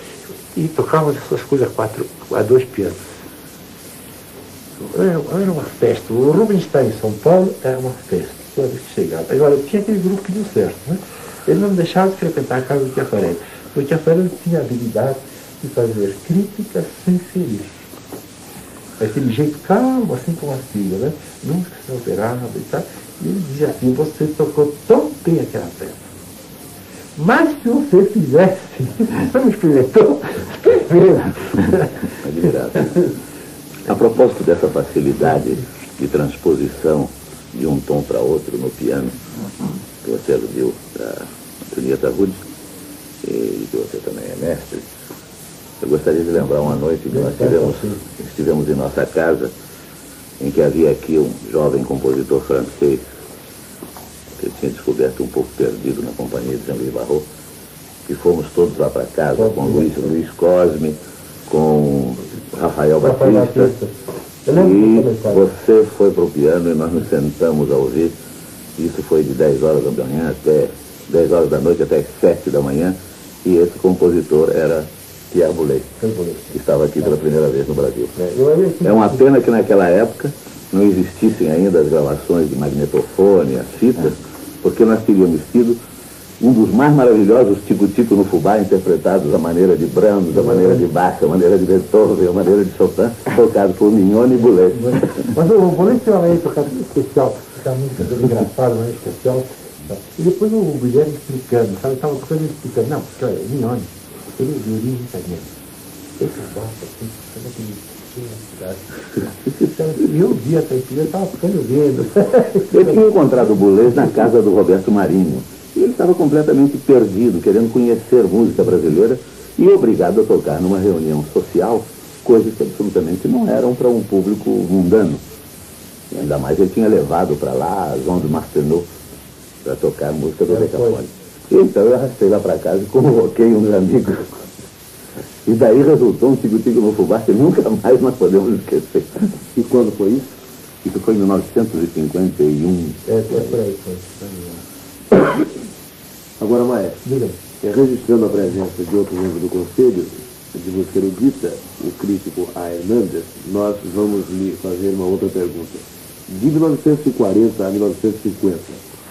[SPEAKER 1] e tocava essas coisas a dois pianos. Era uma festa. O Rubinstein em São Paulo era uma festa, toda vez que chegava. Agora, tinha aquele grupo que deu certo, né? Ele não me deixava de frequentar a casa do Chiafarelli, porque o Chiafarelli tinha a habilidade de fazer críticas sem ferir. Aquele jeito calmo, assim como a filha, né? Nunca se alterava e tal. E ele dizia assim: você tocou tão bem aquela peça. Mas se você fizesse, você não experimentou?
[SPEAKER 3] Admirável. A propósito dessa facilidade de transposição de um tom para outro no piano, que você aludiu da Antonieta Rude, e que você também é mestre, eu gostaria de lembrar uma noite que nós estivemos em nossa casa, em que havia aqui um jovem compositor francês, que eu tinha descoberto um pouco perdido na companhia de Jean-Louis Barrault, que fomos todos lá para casa, com Luiz Cosme, com Rafael Batista, e você foi para o piano e nós nos sentamos a ouvir. Isso foi de 10 horas da manhã até 10 horas da noite até 7 da manhã, e esse compositor era Pierre Boulez, que estava aqui pela primeira vez no Brasil. É uma pena que naquela época não existissem ainda as gravações de magnetofone, as fitas, porque nós teríamos tido um dos mais maravilhosos tico-tico no fubá, interpretados à maneira de Brahms, à maneira de Bach, à maneira de Beethoven, à maneira de Chopin, tocado por Mignone e Boulez.
[SPEAKER 1] Mas o Boulez tinha uma maneira de tocar muito especial, tocar música toda engraçada, uma maneira especial. E depois o Guilherme explicando, sabe, estava tocando e explicando, não, porque olha, o Mignone, ele é de origem italiana. Esse baixo aqui, sabe aquele cidade. E eu vi até aquilo, eu estava ficando vendo.
[SPEAKER 3] Eu tinha encontrado o Boulez na casa do Roberto Marinho. E ele estava completamente perdido, querendo conhecer música brasileira e obrigado a tocar numa reunião social, coisas que absolutamente não eram para um público mundano. E ainda mais ele tinha levado para lá as ondas Martenot para tocar música do Decafone. Então eu arrastei lá para casa e convoquei uns amigos. E daí resultou um tico-tico no fubá que nunca mais nós podemos esquecer. E quando foi isso? Isso foi em 1951.
[SPEAKER 1] É por aí, foi.
[SPEAKER 2] Agora, maestro, registrando a presença de outro membro do Conselho de Música Erudita, o crítico A. Hernandes, nós vamos lhe fazer uma outra pergunta. De 1940 a 1950,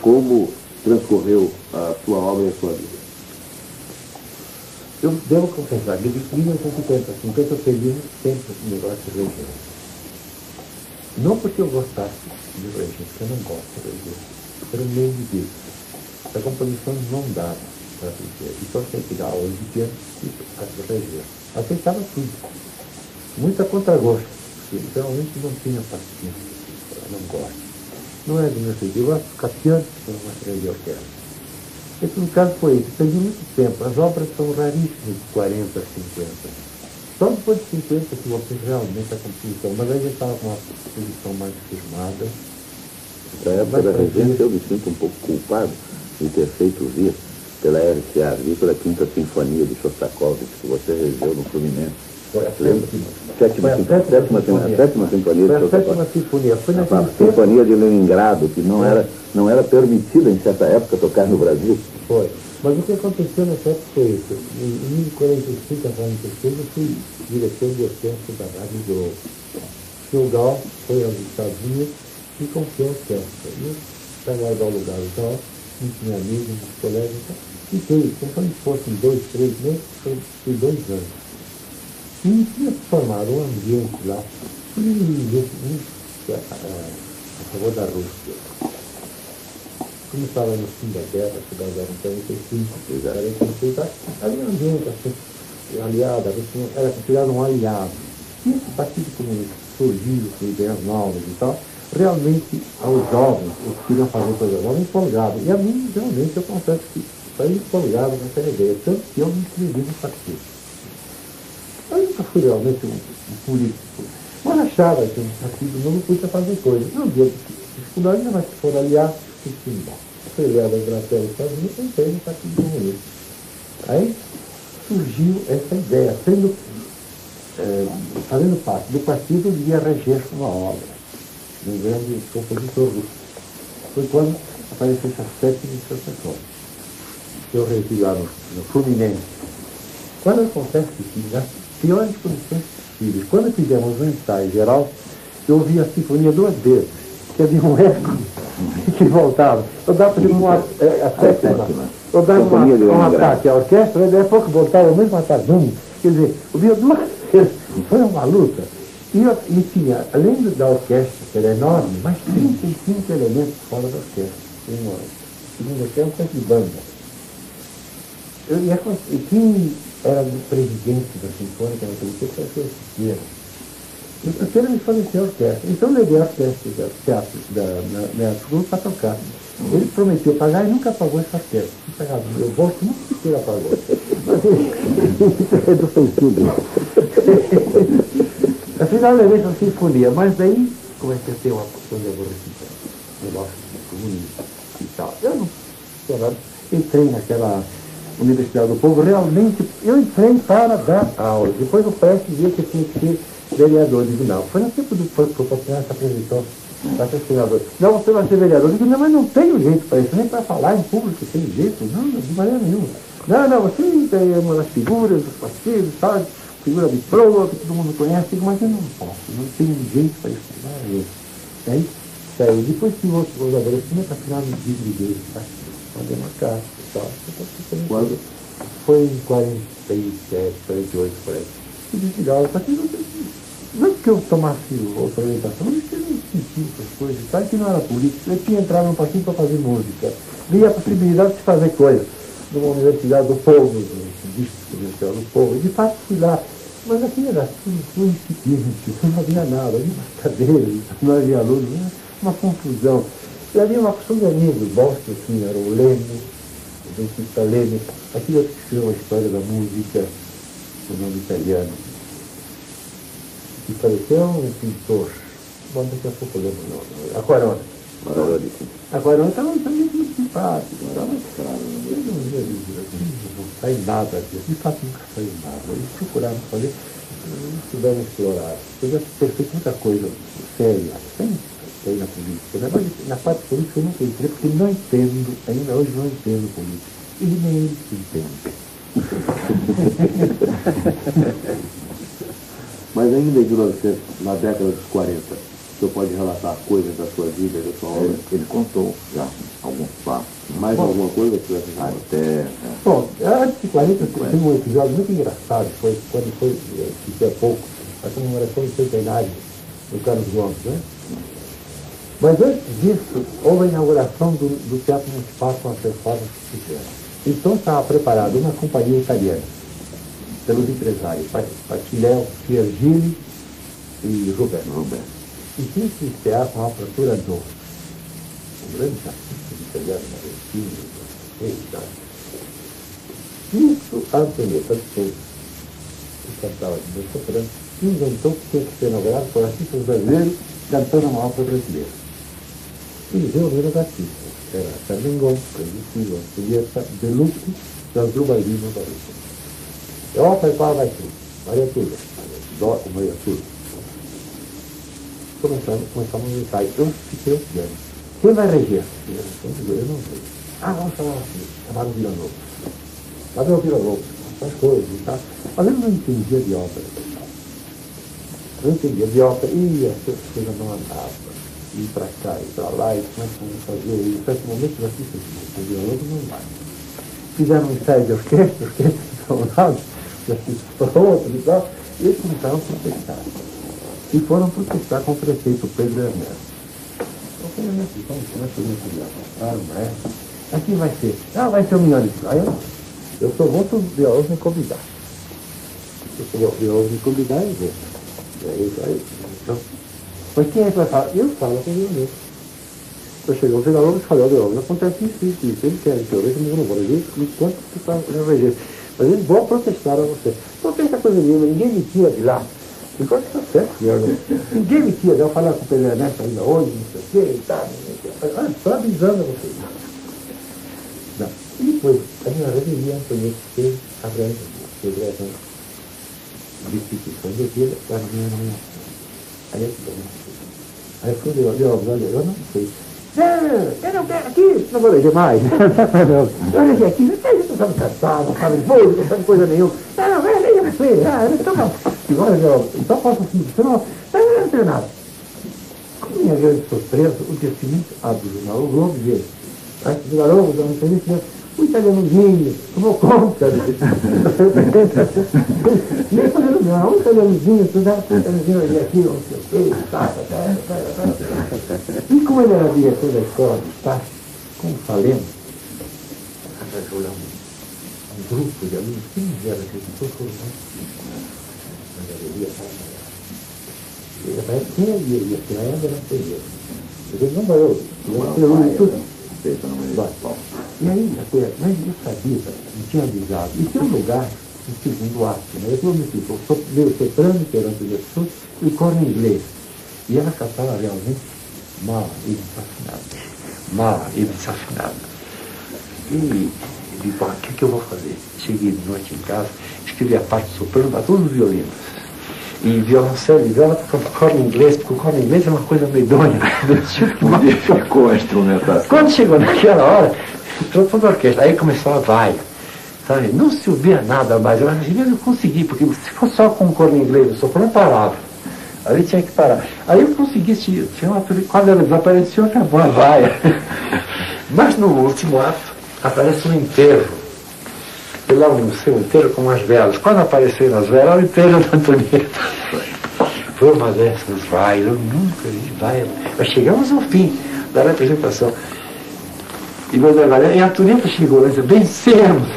[SPEAKER 2] como transcorreu a sua obra e a sua vida?
[SPEAKER 1] Eu devo confessar, de 1950 a 50 eu perdi muito tempo no negócio de religião. Não porque eu gostasse de religião, porque eu não gosto de religião. Era um meio de Deus. A composição não dava para viver. Então tinha que dar aula de piano e religião. Aceitava tudo. Muito a contragosto. Porque realmente não tinha paciência. Eu não gosto. Não é do meu jeito. Eu gosto de ficar piano, eu não gosto de religião que era. Esse no caso foi isso. Perdi muito tempo. As obras são raríssimas de 40 a 50. Só depois de 50 que você realmente a composição. Mas aí já estava com uma composição mais firmada.
[SPEAKER 3] Na época da regência eu me sinto um pouco culpado de ter feito vir pela RCA Agrícola a Quinta Sinfonia de Shostakovich, que você regeu no Fluminense.
[SPEAKER 1] Foi a
[SPEAKER 3] sétima Sinfonia de Shostakovich. A Sinfonia de Leningrado, que não era permitida em certa época tocar no Brasil.
[SPEAKER 1] Foi. Mas o que aconteceu nessa época foi isso. Em 1945 a 1946 eu fui diretor de orquestra da Rádio Globo. O Sr. Gal foi aos Estados Unidos e confiou a orquestra. E eu estava lá lugar e tal, não tinha amigos, uns colegas e tal. Fiquei, como se fossem 2, 3 meses, foi 2 anos. E tinha formado um ambiente lá, a favor da Rússia. Como estava no fim da guerra, a cidade era em 45, havia um ambiente assim, aliado, era considerado um aliado. E esse Partido Comunista surgiu com ideias novas e tal, realmente aos jovens, os que queriam fazer coisa nova, empolgavam. E a mim, realmente, eu confesso que saí empolgado naquela ideia, tanto que eu me inscrevi no partido. Eu nunca fui realmente um político, mas achava que um partido não podia fazer coisas. Não havia dificuldade, mas se for aliado, tem que ir. Foi levado a Inglaterra e Estados Unidos, eu entrei no Partido Comunista. Aí surgiu essa ideia, sendo fazendo parte do partido, ia reger uma obra de um grande compositor russo. Foi quando apareceu essa sétima de São Pessoa. Eu regi lá no Fluminense. Quando acontece que, nas piores condições possíveis, quando fizemos um ensaio geral, eu ouvi a sinfonia duas vezes, que havia um eco que voltava. Eu dava a sétima, eu dava um ataque à orquestra, e daí a pouco voltava o mesmo ataque. Quer dizer, eu via duas vezes. Foi uma luta. E tinha, além da orquestra, que era enorme, mais 35 elementos fora da orquestra. Uma segunda orquestra de banda. E quem era o presidente da Sinfônica naquele tempo era o Siqueira. E o Siqueira me forneceu a orquestra. Então eu levei a orquestra do teatro da Metro para tocar. Ele prometeu pagar e nunca pagou essa orquestra. Se pagava no meu bolso, nunca o Siqueira pagou. Mas ele é do sentido. Afinal, eu levei essa sinfonia. Mas daí comecei a ter uma porção de aborrecimento. Negócio comunista e tal. Eu não entrei naquela Universidade do Povo, realmente, eu entrei para dar aula. Depois o Prestes dizia que tinha que ser vereador. Eu digo, não. Foi no tempo do Proporcional se apresentou para ser senador. Não, você vai ser vereador. Eu digo, não, mas não tenho jeito para isso, nem para falar em público tem jeito. Não, de maneira nenhuma. Não, você é uma das figuras dos partidos, sabe? Figura de proa, que todo mundo conhece. Eu digo, mas eu não posso, não tenho jeito para isso. Daí, saiu. Depois que o outro colaborador, afinal, me desliguei, tá? Mandei uma carta. Quando? Foi em 47, 48, por aí. E desligava, só que não que eu tomasse outra orientação, mas que eu não sentia essas coisas, sabe que não era político. Eu tinha entrado no partido para fazer música. Vi a possibilidade de fazer coisas numa Universidade do Povo, Universidade do Povo, e de fato fui lá. Mas aqui era tudo incipiente, não havia nada, havia umas cadeiras, não havia alunos, uma confusão. E havia uma porção de amigos, Boston, assim, era o Leme, o dentista Leme, aquele outro que escreveu a história da música, o nome italiano, que pareceu um pintor. Bom, daqui a pouco eu lembro o nome. Aquarone. Aquarone estava muito simpático, estava claro, não sai nada disso, de fato nunca saiu nada. Eles procuraram fazer, souberam explorar, podia ter feito muita coisa séria, sem aí na política. Na parte política eu nunca entrei, porque não entendo, ainda hoje não entendo política. E nem eles entendem.
[SPEAKER 5] Mas ainda na década dos 40, o senhor pode relatar coisas da sua vida, da sua obra?
[SPEAKER 3] Ele contou já alguns passos.
[SPEAKER 5] Mais alguma coisa que você
[SPEAKER 3] até...
[SPEAKER 1] Bom, antes de 40, tem um episódio muito engraçado, foi quando foi, que há pouco, a comemoração do centenário do Carlos Gomes, né? Mas antes disso, houve a inauguração do Teatro Municipal com as reformas que fizeram. Então estava preparada uma companhia italiana, pelos empresários, Patilhel, Piergili e Roberto. E tinha que estrear com a fratura do grande artista italiano, Martino, isso, a Antonieta de Souza, que cantava de meu soprano, inventou que tinha que ser inaugurado por artistas brasileiros cantando uma ópera brasileira. Eles reuniram os artistas. Era Carmen Gomes, Silva, Julieta, Deluxe, Zanzu Bailino, a ópera qual vai ser? Maria Túlia. Maria Túlia. Começamos o ensaio. Eu fiquei o piano. Quem vai reger? Eu não sei. Vamos chamar assim. Chamaram o Vila Novo. Lá vem o Vila Novo. Essas coisas e tal. Mas eu não entendia de ópera. Eu entendia de ópera. E as coisas não andavam. Ir para cá, ir para lá, e como é que vamos fazer? E em certo momento os artistas do Vila Novo não vai. Fizeram um ensaio de orquestra para um lado, os artistas para o outro e tal. E eles começaram a protestar. E foram protestar com o prefeito Pedro Ernesto. Eu falei, vamos fazer não é? Aqui vai ser. Vai ser o Mione. Aí eu só vou o Vila-Lobos me convidar. Se o Vila-Lobos me convidar, eu vou. E aí, então. Mas quem é que vai falar? Eu falo com o Vila-Lobos. Eu cheguei ao Vila-Lobos e falei, ó, Vila-Lobos, acontece isso. Eles querem que eu veja, mas eu não vou reger, enquanto você está na reger. Mas eles vão protestar a você. Não tem essa coisa nenhuma, ninguém me tira de lá. Enquanto está certo, senhor. Ninguém me tira. Eu falar com o Pedro Ernesto ainda hoje, não sei o quê, e tal. Estou avisando a vocês. Não. E depois, a minha reveria, Antonieta fez a grande,
[SPEAKER 4] destituição de vida, a minha nomeação. Aí quando eu não sei. Eu não quero aqui, não vou ler demais. Olha aqui, não sabe cantar, não sabe música, não sabe coisa nenhuma. Não, deixa você. Então não. Então faço assim, não tenho nada. Com minha grande surpresa, o dia seguinte abre o jornal O Globo e diz: Vila-Lobos, não sei o italianozinho, tomou conta. Nem fazendo não, o italianozinho, ali aqui, não sei o quê, E como ele era diretor da escola de Estácio, como falemos, arranjou um grupo de alunos, 15 eram agricultores, foram na galeria, quem ia ser ainda não foi eu. Ele não vai eu, E aí, mas eu sabia, não tinha avisado. E tem um lugar, no segundo ato, né? Eu prometi, eu sou meio soprano perante as pessoas e coro em inglês. E ela cantava realmente mal e desafinada. E bom, o que eu vou fazer? Cheguei de noite em casa, escrevi a parte do soprano para todos os violinos. E violoncelo e viola tocando coro em inglês, porque o coro em inglês é uma coisa medonha.
[SPEAKER 3] Ficou a instrumentação.
[SPEAKER 4] Quando chegou naquela hora, entrou toda a orquestra, aí começou a vaia, sabe? Não se ouvia nada mais, eu não consegui, porque se fosse só com o coro em inglês, o soprano parava. Aí tinha que parar. Aí eu consegui, quando ela desapareceu, acabou a vaia. Mas no último ato, aparece um enterro. E lá no seu inteiro com as velas. Quando apareceram as velas, o inteiro da Antonieta. Foi uma dessas vaias, eu nunca vi vaia. Mas chegamos ao fim da representação. E a Antonieta chegou lá e disse: vencemos!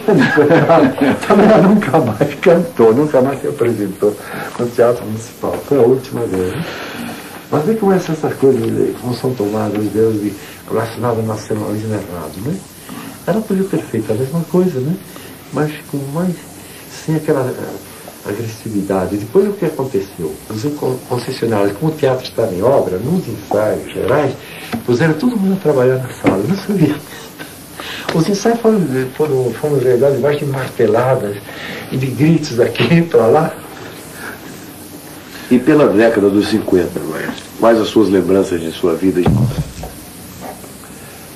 [SPEAKER 4] Também ela nunca mais cantou, nunca mais se apresentou no Teatro Municipal. Foi a última vez. Né? Mas vê como essas coisas como são tomadas, Deus, relacionadas ao nacionalismo errado, né? Ela podia ter feito a mesma coisa, né? Mas com mais, sem aquela agressividade. Depois o que aconteceu? Os concessionários, como o teatro estava em obra, nos ensaios gerais, puseram todo mundo a trabalhar na sala, não sabia. Os ensaios foram realizados debaixo de marteladas e de gritos daqui para lá.
[SPEAKER 2] E pela década dos 50, quais as suas lembranças de sua vida?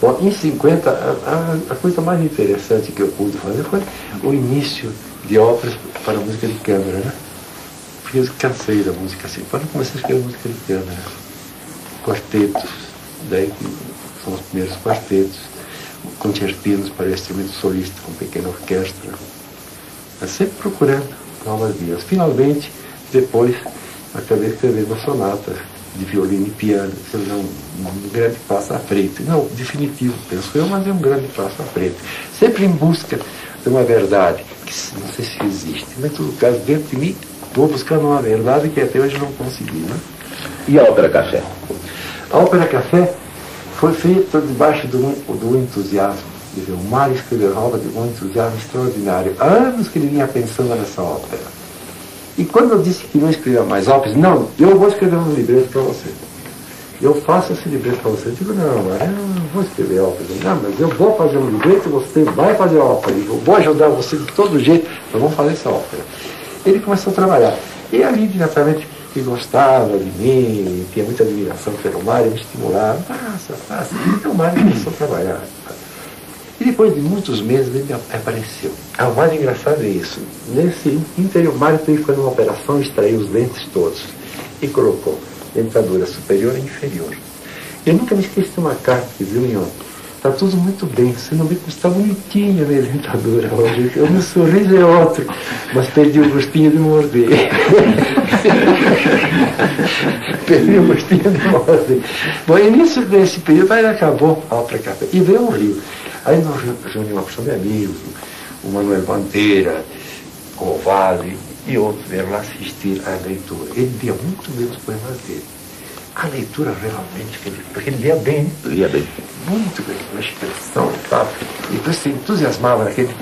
[SPEAKER 4] Bom, em 50, a coisa mais interessante que eu pude fazer foi o início de óperas para música de câmara, né? Porque eu cansei da música assim. Quando eu comecei a escrever música de câmara, quartetos, daí são os primeiros quartetos, concertinos para instrumento solista com pequena orquestra, mas sempre procurando novas vias. Finalmente, depois, acabei escrevendo sonatas de violino e piano, um grande passo à frente. Não, definitivo, penso eu, mas é um grande passo à frente. Sempre em busca de uma verdade, que não sei se existe, mas em todo caso, dentro de mim, vou buscando uma verdade que até hoje não consegui. Né?
[SPEAKER 3] E a Ópera Café?
[SPEAKER 4] A Ópera Café foi feita debaixo do entusiasmo. Quer dizer, o Mário escreveu a obra de um entusiasmo extraordinário. Há anos que ele vinha pensando nessa ópera. E quando eu disse que não escrevia mais óperas, não, eu vou escrever um livreto para você. Eu faço esse livreto para você. Eu digo, não, eu não vou escrever óperas. Não, mas eu vou fazer um livreto e você vai fazer ópera. Eu vou ajudar você de todo jeito, nós vamos fazer essa ópera. Ele começou a trabalhar. E a Lídia, naturalmente, que gostava de mim, tinha muita admiração pelo Mário, me estimulava. Faça. Então o Mário começou a trabalhar. E depois de muitos meses ele apareceu. O mais engraçado é isso. Nesse interior, o Mário teve que fazer uma operação, extraiu os dentes todos e colocou dentadura superior e inferior. Eu nunca me esqueci de uma carta que viu em ontem. Está tudo muito bem, você não vê como está bonitinha a minha dentadura hoje. O meu sorriso é outro, mas perdi o gostinho de morder. Perdi o gostinho de morder. Bom, e nesse período aí acabou a Ópera Café. E veio ao Rio. Aí nós reunimos uma porção de amigos, o Manuel Bandeira, o Vale e outros vieram lá assistir à leitura. Ele lia muito bem os poemas dele. A leitura realmente, porque ele lia bem.
[SPEAKER 3] Lia bem.
[SPEAKER 4] Muito bem, uma expressão e tal. E por isso se entusiasmava naquele.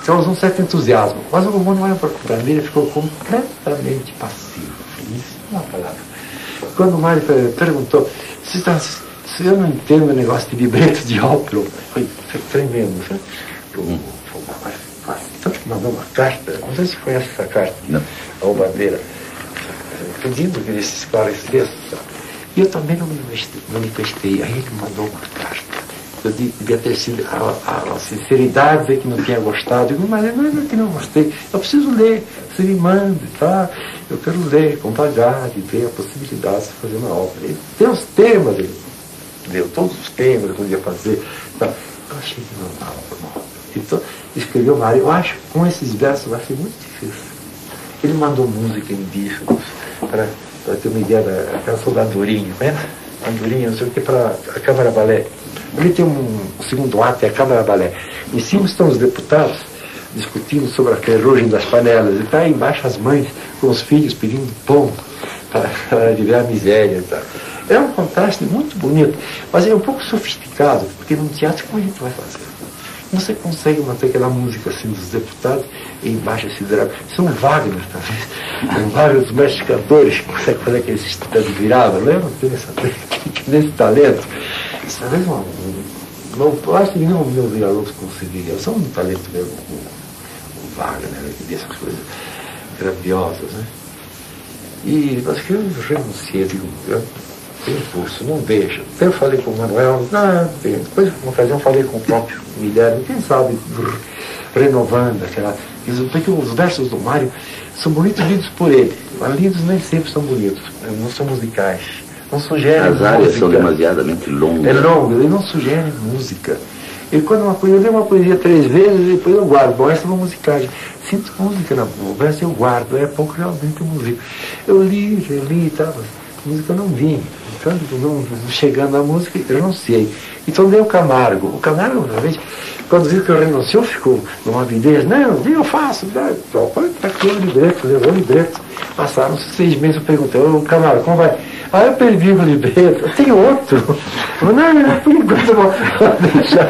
[SPEAKER 4] Tinha um certo entusiasmo. Mas o Manuel Bandeira ficou completamente passivo. Isso é uma palavra. Quando o Mário perguntou, se eu não entendo o negócio de libreto de ópera, foi tremendo. Então, mandou uma carta, não sei se conhece essa carta,
[SPEAKER 3] não,
[SPEAKER 4] ao Bandeira, pedindo que ele se esclarecesse. E eu também não me manifestei. Aí ele mandou uma carta. Eu devia ter sido a sinceridade, dizer que não tinha gostado. Eu digo, mas não é que não gostei. Eu preciso ler. Você me manda, tá? Eu quero ler com vagar e ver a possibilidade de fazer uma obra. Ele tem os temas, ele deu todos os temas que eu ia fazer. Tá? Eu achei que não dava para uma obra. Então, escreveu Mário. Eu acho que com esses versos vai ser muito difícil. Ele mandou música indígena para ter uma ideia da canção da Andorinha, né? Andorinha, não sei o que, para a Câmara Balé. Ele tem um segundo ato, é a Câmara Balé. Em cima estão os deputados discutindo sobre a ferrugem das panelas. E está aí embaixo as mães com os filhos pedindo pão para aliviar a miséria. Tá? É um contraste muito bonito, mas é um pouco sofisticado, porque no teatro como a gente vai fazer? Você consegue manter aquela música assim dos deputados e embaixo esse drama. São Wagner, talvez. Um Wagner dos mestres cantores que consegue fazer aquele sistema de virada, né? Não tem nesse talento. Isso talvez eu acho que não o meu Villa-Lobos conseguiria. Eu sou um talento mesmo, o Wagner, né? Que dessas coisas grandiosas, né? E acho que eu renunciei, digo, tem impulso, não deixa. Eu falei com o Manuel, não, depois uma ocasião falei com o próprio Guilherme, quem sabe, renovando aquela. Porque os versos do Mário são bonitos lidos por ele, mas lidos nem sempre são bonitos, não são musicais, não sugerem música.
[SPEAKER 3] As áreas são demasiadamente longas.
[SPEAKER 4] É longo, ele não sugere música. E quando eu leio uma poesia 3 vezes, depois eu guardo. Bom, essa é uma musicagem. Sinto música no verso, eu guardo, é pouco realmente música. Eu li e tal, a música não vinha. Então, não chegando à música, eu renunciei. Então dei o Camargo. O Camargo, uma vez, quando viu que eu renunciei, ficou numa avidez. Não, eu faço. Está aqui o libreto, levou o libreto. Passaram-se 6 meses, eu perguntei, ô Camargo, como vai? Eu perdi o libreto, eu tenho outro. Não, por enquanto eu vou deixar.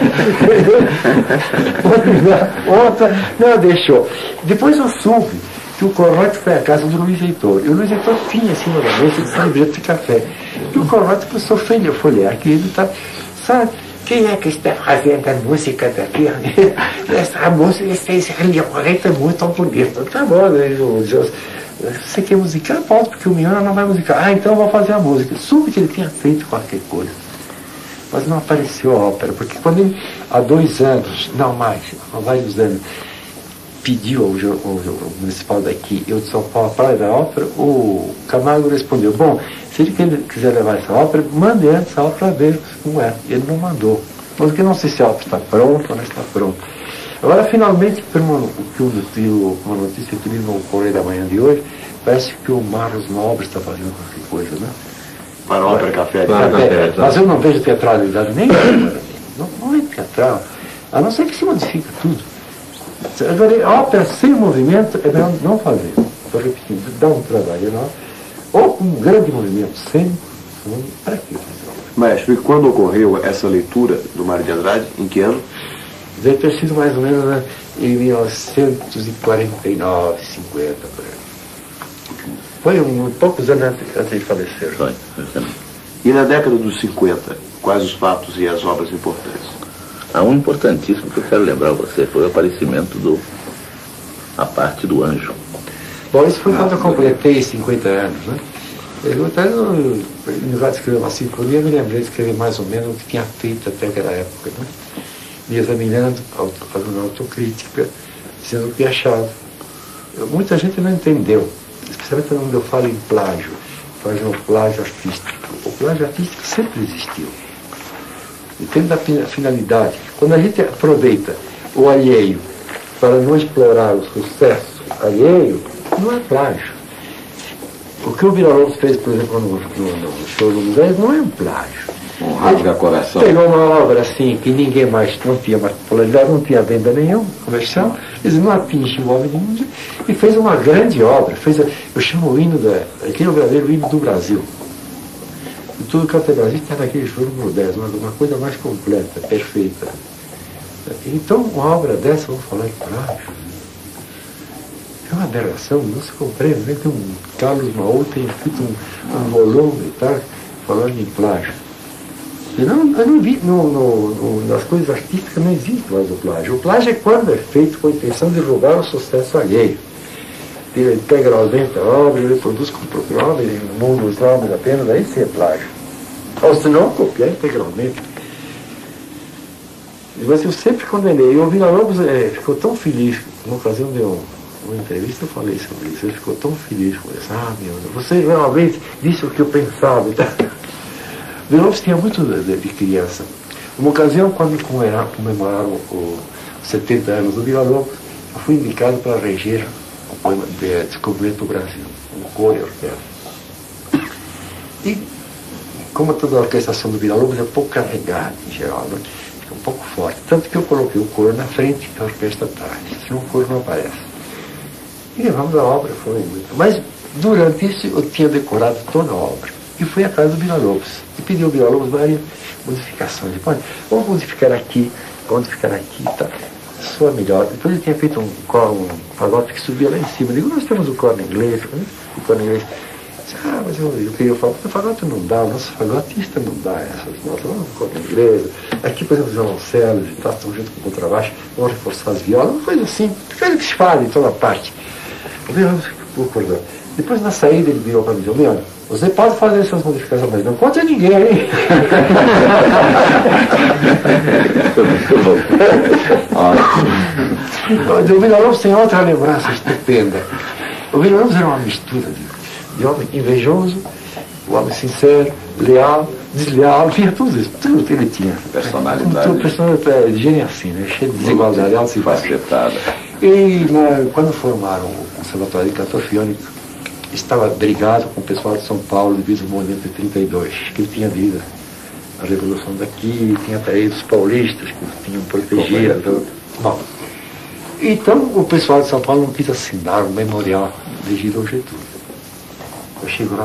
[SPEAKER 4] Vou pegar outra. Não, deixou. Depois eu soube que o Corrote foi à casa do Luiz Heitor. E o Luiz Heitor tinha acima da mesa esse livreto de café. E o Corrote começou a folhear aquilo, tá? Sabe, quem é que está fazendo a música daqui? Essa música, esse livreto é muito bonito. Tá bom, né? Você quer musicar? Pode, porque o Miana não vai musicar. Então eu vou fazer a música. Soube que ele tinha feito qualquer coisa. Mas não apareceu a ópera, porque quando ele, há 2 anos, não mais, há vários anos, pediu ao municipal daqui, eu de São Paulo, para levar a ópera, o Camargo respondeu, bom, se ele quiser levar essa ópera, mande antes a ópera ver como é. Ele não mandou. Mas porque não sei se a ópera está pronta ou não está pronta. Agora, finalmente, uma notícia que li no Correio da Manhã de hoje, parece que o Marlos Nobre está fazendo qualquer coisa, né?
[SPEAKER 2] Para a ópera Café.
[SPEAKER 4] Mas eu não vejo teatralidade nenhuma. Não é teatral. A não ser que se modifique tudo. Agora, a ópera sem movimento é melhor não fazer. Estou repetindo, dá um trabalho, não? Ou com um grande movimento, sem. Para quê?
[SPEAKER 2] Maestro, e quando ocorreu essa leitura do Mário de Andrade? Em que ano?
[SPEAKER 4] Deve ter sido mais ou menos, né, em 1949, 50, por aí. Foi poucos anos antes de falecer.
[SPEAKER 3] Foi.
[SPEAKER 2] E na década dos 50, quais os fatos e as obras importantes?
[SPEAKER 3] Há um importantíssimo que eu quero lembrar a você, foi o aparecimento a parte do Anjo.
[SPEAKER 4] Bom, isso foi quando eu completei 50 anos, né? Eu até no lugar de escrever uma sinfonia, me lembrei de escrever mais ou menos o que tinha feito até aquela época, né? Me examinando, fazendo autocrítica, dizendo o que achava. Muita gente não entendeu, especialmente quando eu falo em plágio, fazer um plágio artístico. O plágio artístico sempre existiu. Depende da finalidade. Quando a gente aproveita o alheio para não explorar o sucesso alheio, não é plágio. O que o Villa-Lobos fez, por exemplo, no show do Moisés, não é um plágio.
[SPEAKER 2] Um rasga coração.
[SPEAKER 4] Pegou uma obra assim, que ninguém mais, não tinha mais popularidade, não tinha venda nenhuma, comercial, eles não atingiam o homem nenhum, e fez uma grande obra. Eu chamo o hino, aquele é o verdadeiro hino do Brasil. E tudo que é o Brasil está naquele show do Moisés, uma coisa mais completa, perfeita. Então, uma obra dessa, vamos falar de plágio. É uma aberração, não se compreende, né? Tem um Carlos Maú tem escrito um volume, tá? Falando em plágio. Eu não vi, nas coisas artísticas não existe mais o plágio. O plágio é quando é feito com a intenção de divulgar o sucesso alheio. Ele integralmente a obra, ele produz com o próprio obra, ele muda os nomes apenas, aí sim é plágio. Ou se não, copiar integralmente. Mas eu sempre condenei. E o Villa-Lobos ficou tão feliz. Numa ocasião de uma entrevista eu falei sobre isso. Ele ficou tão feliz com isso. Ah, meu Deus, você realmente disse o que eu pensava. O Villa-Lobos tinha muito de criança. Uma ocasião, quando comemoraram os 70 anos do Villa-Lobos, eu fui indicado para reger o poema de Descobrimento do Brasil, um coro e orquestra. E, como toda a orquestração do Villa-Lobos é um pouco carregada em geral, né? Fica um pouco forte. Tanto que eu coloquei o coro na frente e a orquestra atrás. Senão o coro não aparece. E levamos a obra, foi muito. Mas, durante isso, eu tinha decorado toda a obra. E fui à casa do Villa-Lobos. E pedi ao Villa-Lobos várias modificações. Depois, vamos modificar aqui e tal. Sua melhor. Depois ele tinha feito um fagote que subia lá em cima. Eu digo, nós temos o corno inglês. O corno inglês. Mas eu queria falar, o fagote não dá, o nosso fagotista não dá essas notas, vamos com a inglesa. Aqui, por exemplo, os violoncelos e tal, estão junto com o contrabaixo, vamos reforçar as violas, uma coisa assim, coisa que se fala em toda parte. Depois, na saída, ele virou para mim e disse, Leandro, você pode fazer essas modificações, mas não conta a ninguém, hein? O Villa-Lobos tem outra lembrança estupenda. O Villa-Lobos era uma mistura de homem invejoso, o homem sincero, leal, desleal, tinha tudo isso, tudo que ele tinha.
[SPEAKER 3] Personalidade.
[SPEAKER 4] Personalidade, gênio assim, né? Cheio de desigualdade,
[SPEAKER 3] facetada.
[SPEAKER 4] E quando formaram o Conservatório de Canto Fiônico, estava brigado com o pessoal de São Paulo devido ao movimento de 32, que ele tinha vindo a Revolução daqui, tinha traído os paulistas que tinham protegido. Bom, então o pessoal de São Paulo não quis assinar o memorial dirigido ao Getúlio. Eu chego lá,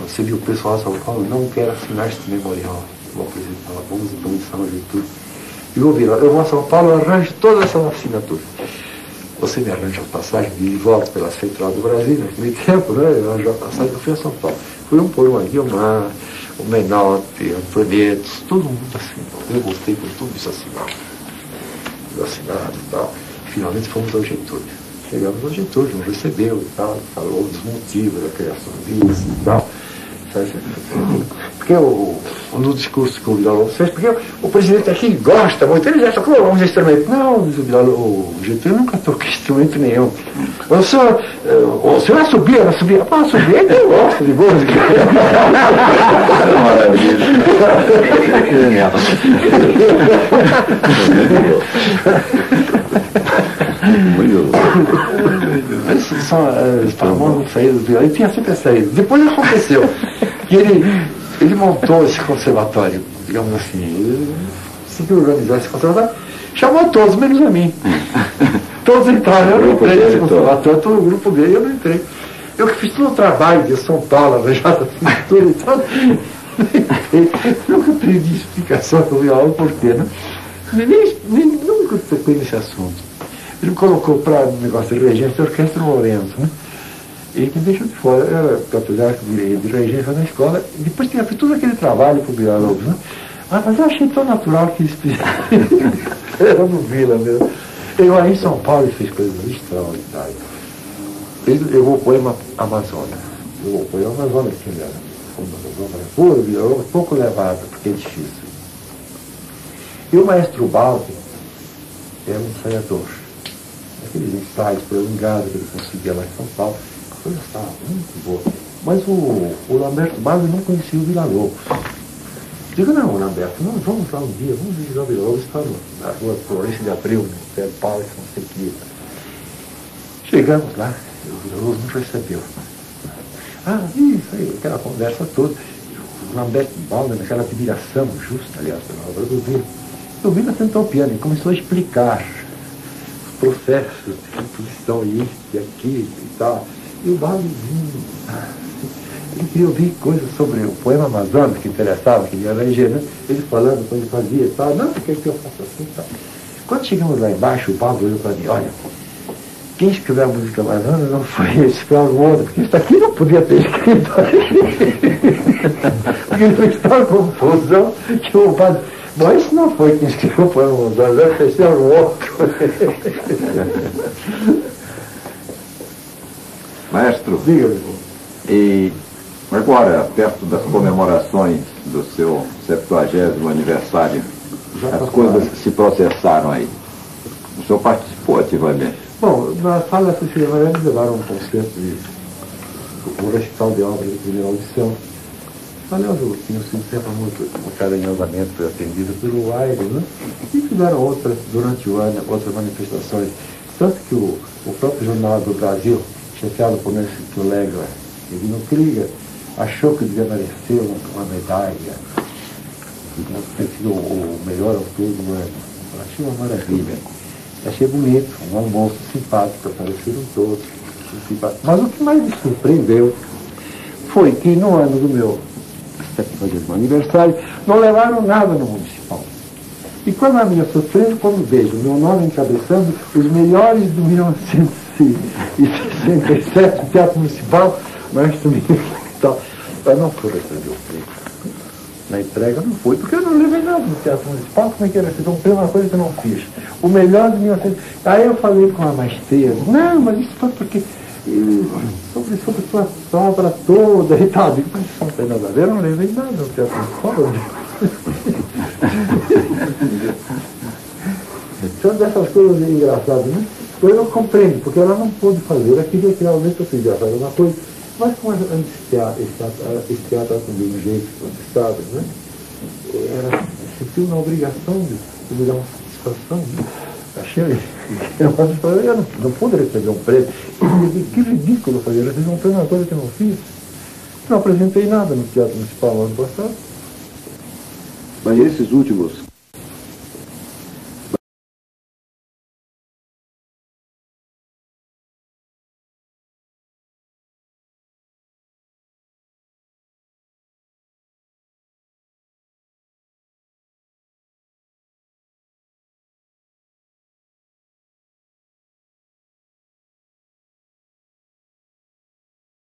[SPEAKER 4] você viu o pessoal de São Paulo, não quer assinar este memorial. Vou apresentar, vamos então de São Getúlio. E eu vou a São Paulo, eu arranjo todas essas assinaturas. Você me arranja a passagem de volta pela Central do Brasil, naquele tempo, né? Eu arranjo a passagem, eu fui a São Paulo. Fui um por um, Guilmar, o Menotti, Antonietto, todo mundo assinou. Eu gostei com tudo isso assinado. Tudo assinado e tal. Finalmente fomos ao Getúlio. Chegamos ao Getúlio, nos recebeu e tal, falou dos motivos da criação disso e tal. Porque no discurso que o Villa-Lobos fez, porque o presidente aqui gosta muito, ele já tocou alguns instrumentos. Não, diz o Getúlio nunca tocou instrumento nenhum. O senhor subia, não subia? Pô, subia, então eu gosto de música. Esses são as famosas saídas do violão. Ele tinha sempre essa saída. Depois aconteceu que ele montou esse conservatório, digamos assim. Ele conseguiu organizar esse conservatório, chamou todos, menos a mim. Todos entraram, eu não entrei nesse conservatório, todo o grupo dele, eu não entrei. Eu que fiz todo o trabalho de São Paulo, arranjado a pintura e tal. Nunca pedi explicação para o violão, por quê, né? Nunca toquei nesse assunto. Ele me colocou para o negócio de regência da Orquestra Lourenço, né? E que me deixou de fora. Eu era catedrático de regência na escola, e depois tinha feito todo aquele trabalho para o Villa-Lobos, né? Mas eu achei tão natural que isso era no Villa mesmo. Eu aí em São Paulo ele fez coisas extraordinárias. Ele levou o poema Amazônia. Levou o poema Amazônia, que ele era puro, Villa-Lobos, pouco levado, porque é difícil. E o maestro Baldi era um ensaiador. Aqueles ensaios prolongados que ele conseguia lá em São Paulo, a coisa estava muito boa. Mas o Lamberto Baldi não conhecia o Villa-Lobos. Digo, não, Lamberto, não, vamos lá um dia, vamos visitar o Villa-Lobos, está na rua Florencio de Abreu, no pé do Paulo, não sei o que. Chegamos lá, o Villa-Lobos nos recebeu. Isso aí, aquela conversa toda. O Lamberto Baldi, naquela admiração justa, aliás, pela obra do Villa. O Villa sentou ao piano e começou a explicar os processos de composição e aqui e tal. E o Baldi, ele queria ouvir coisas sobre o poema Amazônia, que interessava, que ele ia reger, né? Ele falando, quando ele fazia e tal. Não, porque que eu faço assim e tal. Quando chegamos lá embaixo, o Baldi olhou para mim, olha, quem escreveu a música Havana não foi esse, foi algum outro, porque isso aqui não podia ter escrito. Porque ele fez tal confusão que o padre... Bom, isso não foi quem escreveu o poema Mozart, deve ser algum outro.
[SPEAKER 6] Maestro,
[SPEAKER 4] Diga-me.
[SPEAKER 6] e agora, perto das comemorações do seu 70º aniversário, as coisas se processaram aí. O senhor participou ativamente.
[SPEAKER 4] Bom, na sala da Cecília Maria eles levaram um concerto de o recital de obras de primeira audição. Aliás, o Silvio sempre muito carinhosamente foi atendido pelo Aire, né? E fizeram outras, durante o ano, outras manifestações. Tanto que o próprio Jornal do Brasil, chefiado por Nancy Legra e Dino Krieger, achou que devia merecer uma medalha. Tem sido o melhor autor do ano. Achei uma maravilha. Achei bonito, um almoço simpático, apareceram todos. Simpático. Mas o que mais me surpreendeu foi que no ano do meu 70º aniversário não levaram nada no municipal. E quando a minha surpresa, quando vejo meu nome encabeçando os melhores do 1967 Teatro Municipal, Maestro Miguel e tal, eu não fui receber o prêmio. Na entrega não foi, porque eu não levei nada no Teatro Municipal, como é que era receber um prêmio, uma coisa que eu não fiz. O melhor de 1967. Aí eu falei com a maestria, não, mas isso foi porque sobre sua obra toda e tal. Digo, mas isso não tem nada a ver, eu não levei nada no Teatro Municipal. São dessas coisas engraçadas, né? Eu não compreendo, porque ela não pôde fazer, ela queria que realmente eu fizesse alguma coisa, mas como esse teatro de um jeito sabe, né? Ela sentiu uma obrigação de me dar uma satisfação, né? Achei eu não pude receber um prêmio. Que ridículo fazer, eu recebi um prêmio, uma coisa que eu não fiz. Não apresentei nada no Teatro Municipal no ano passado.
[SPEAKER 2] Mas esses últimos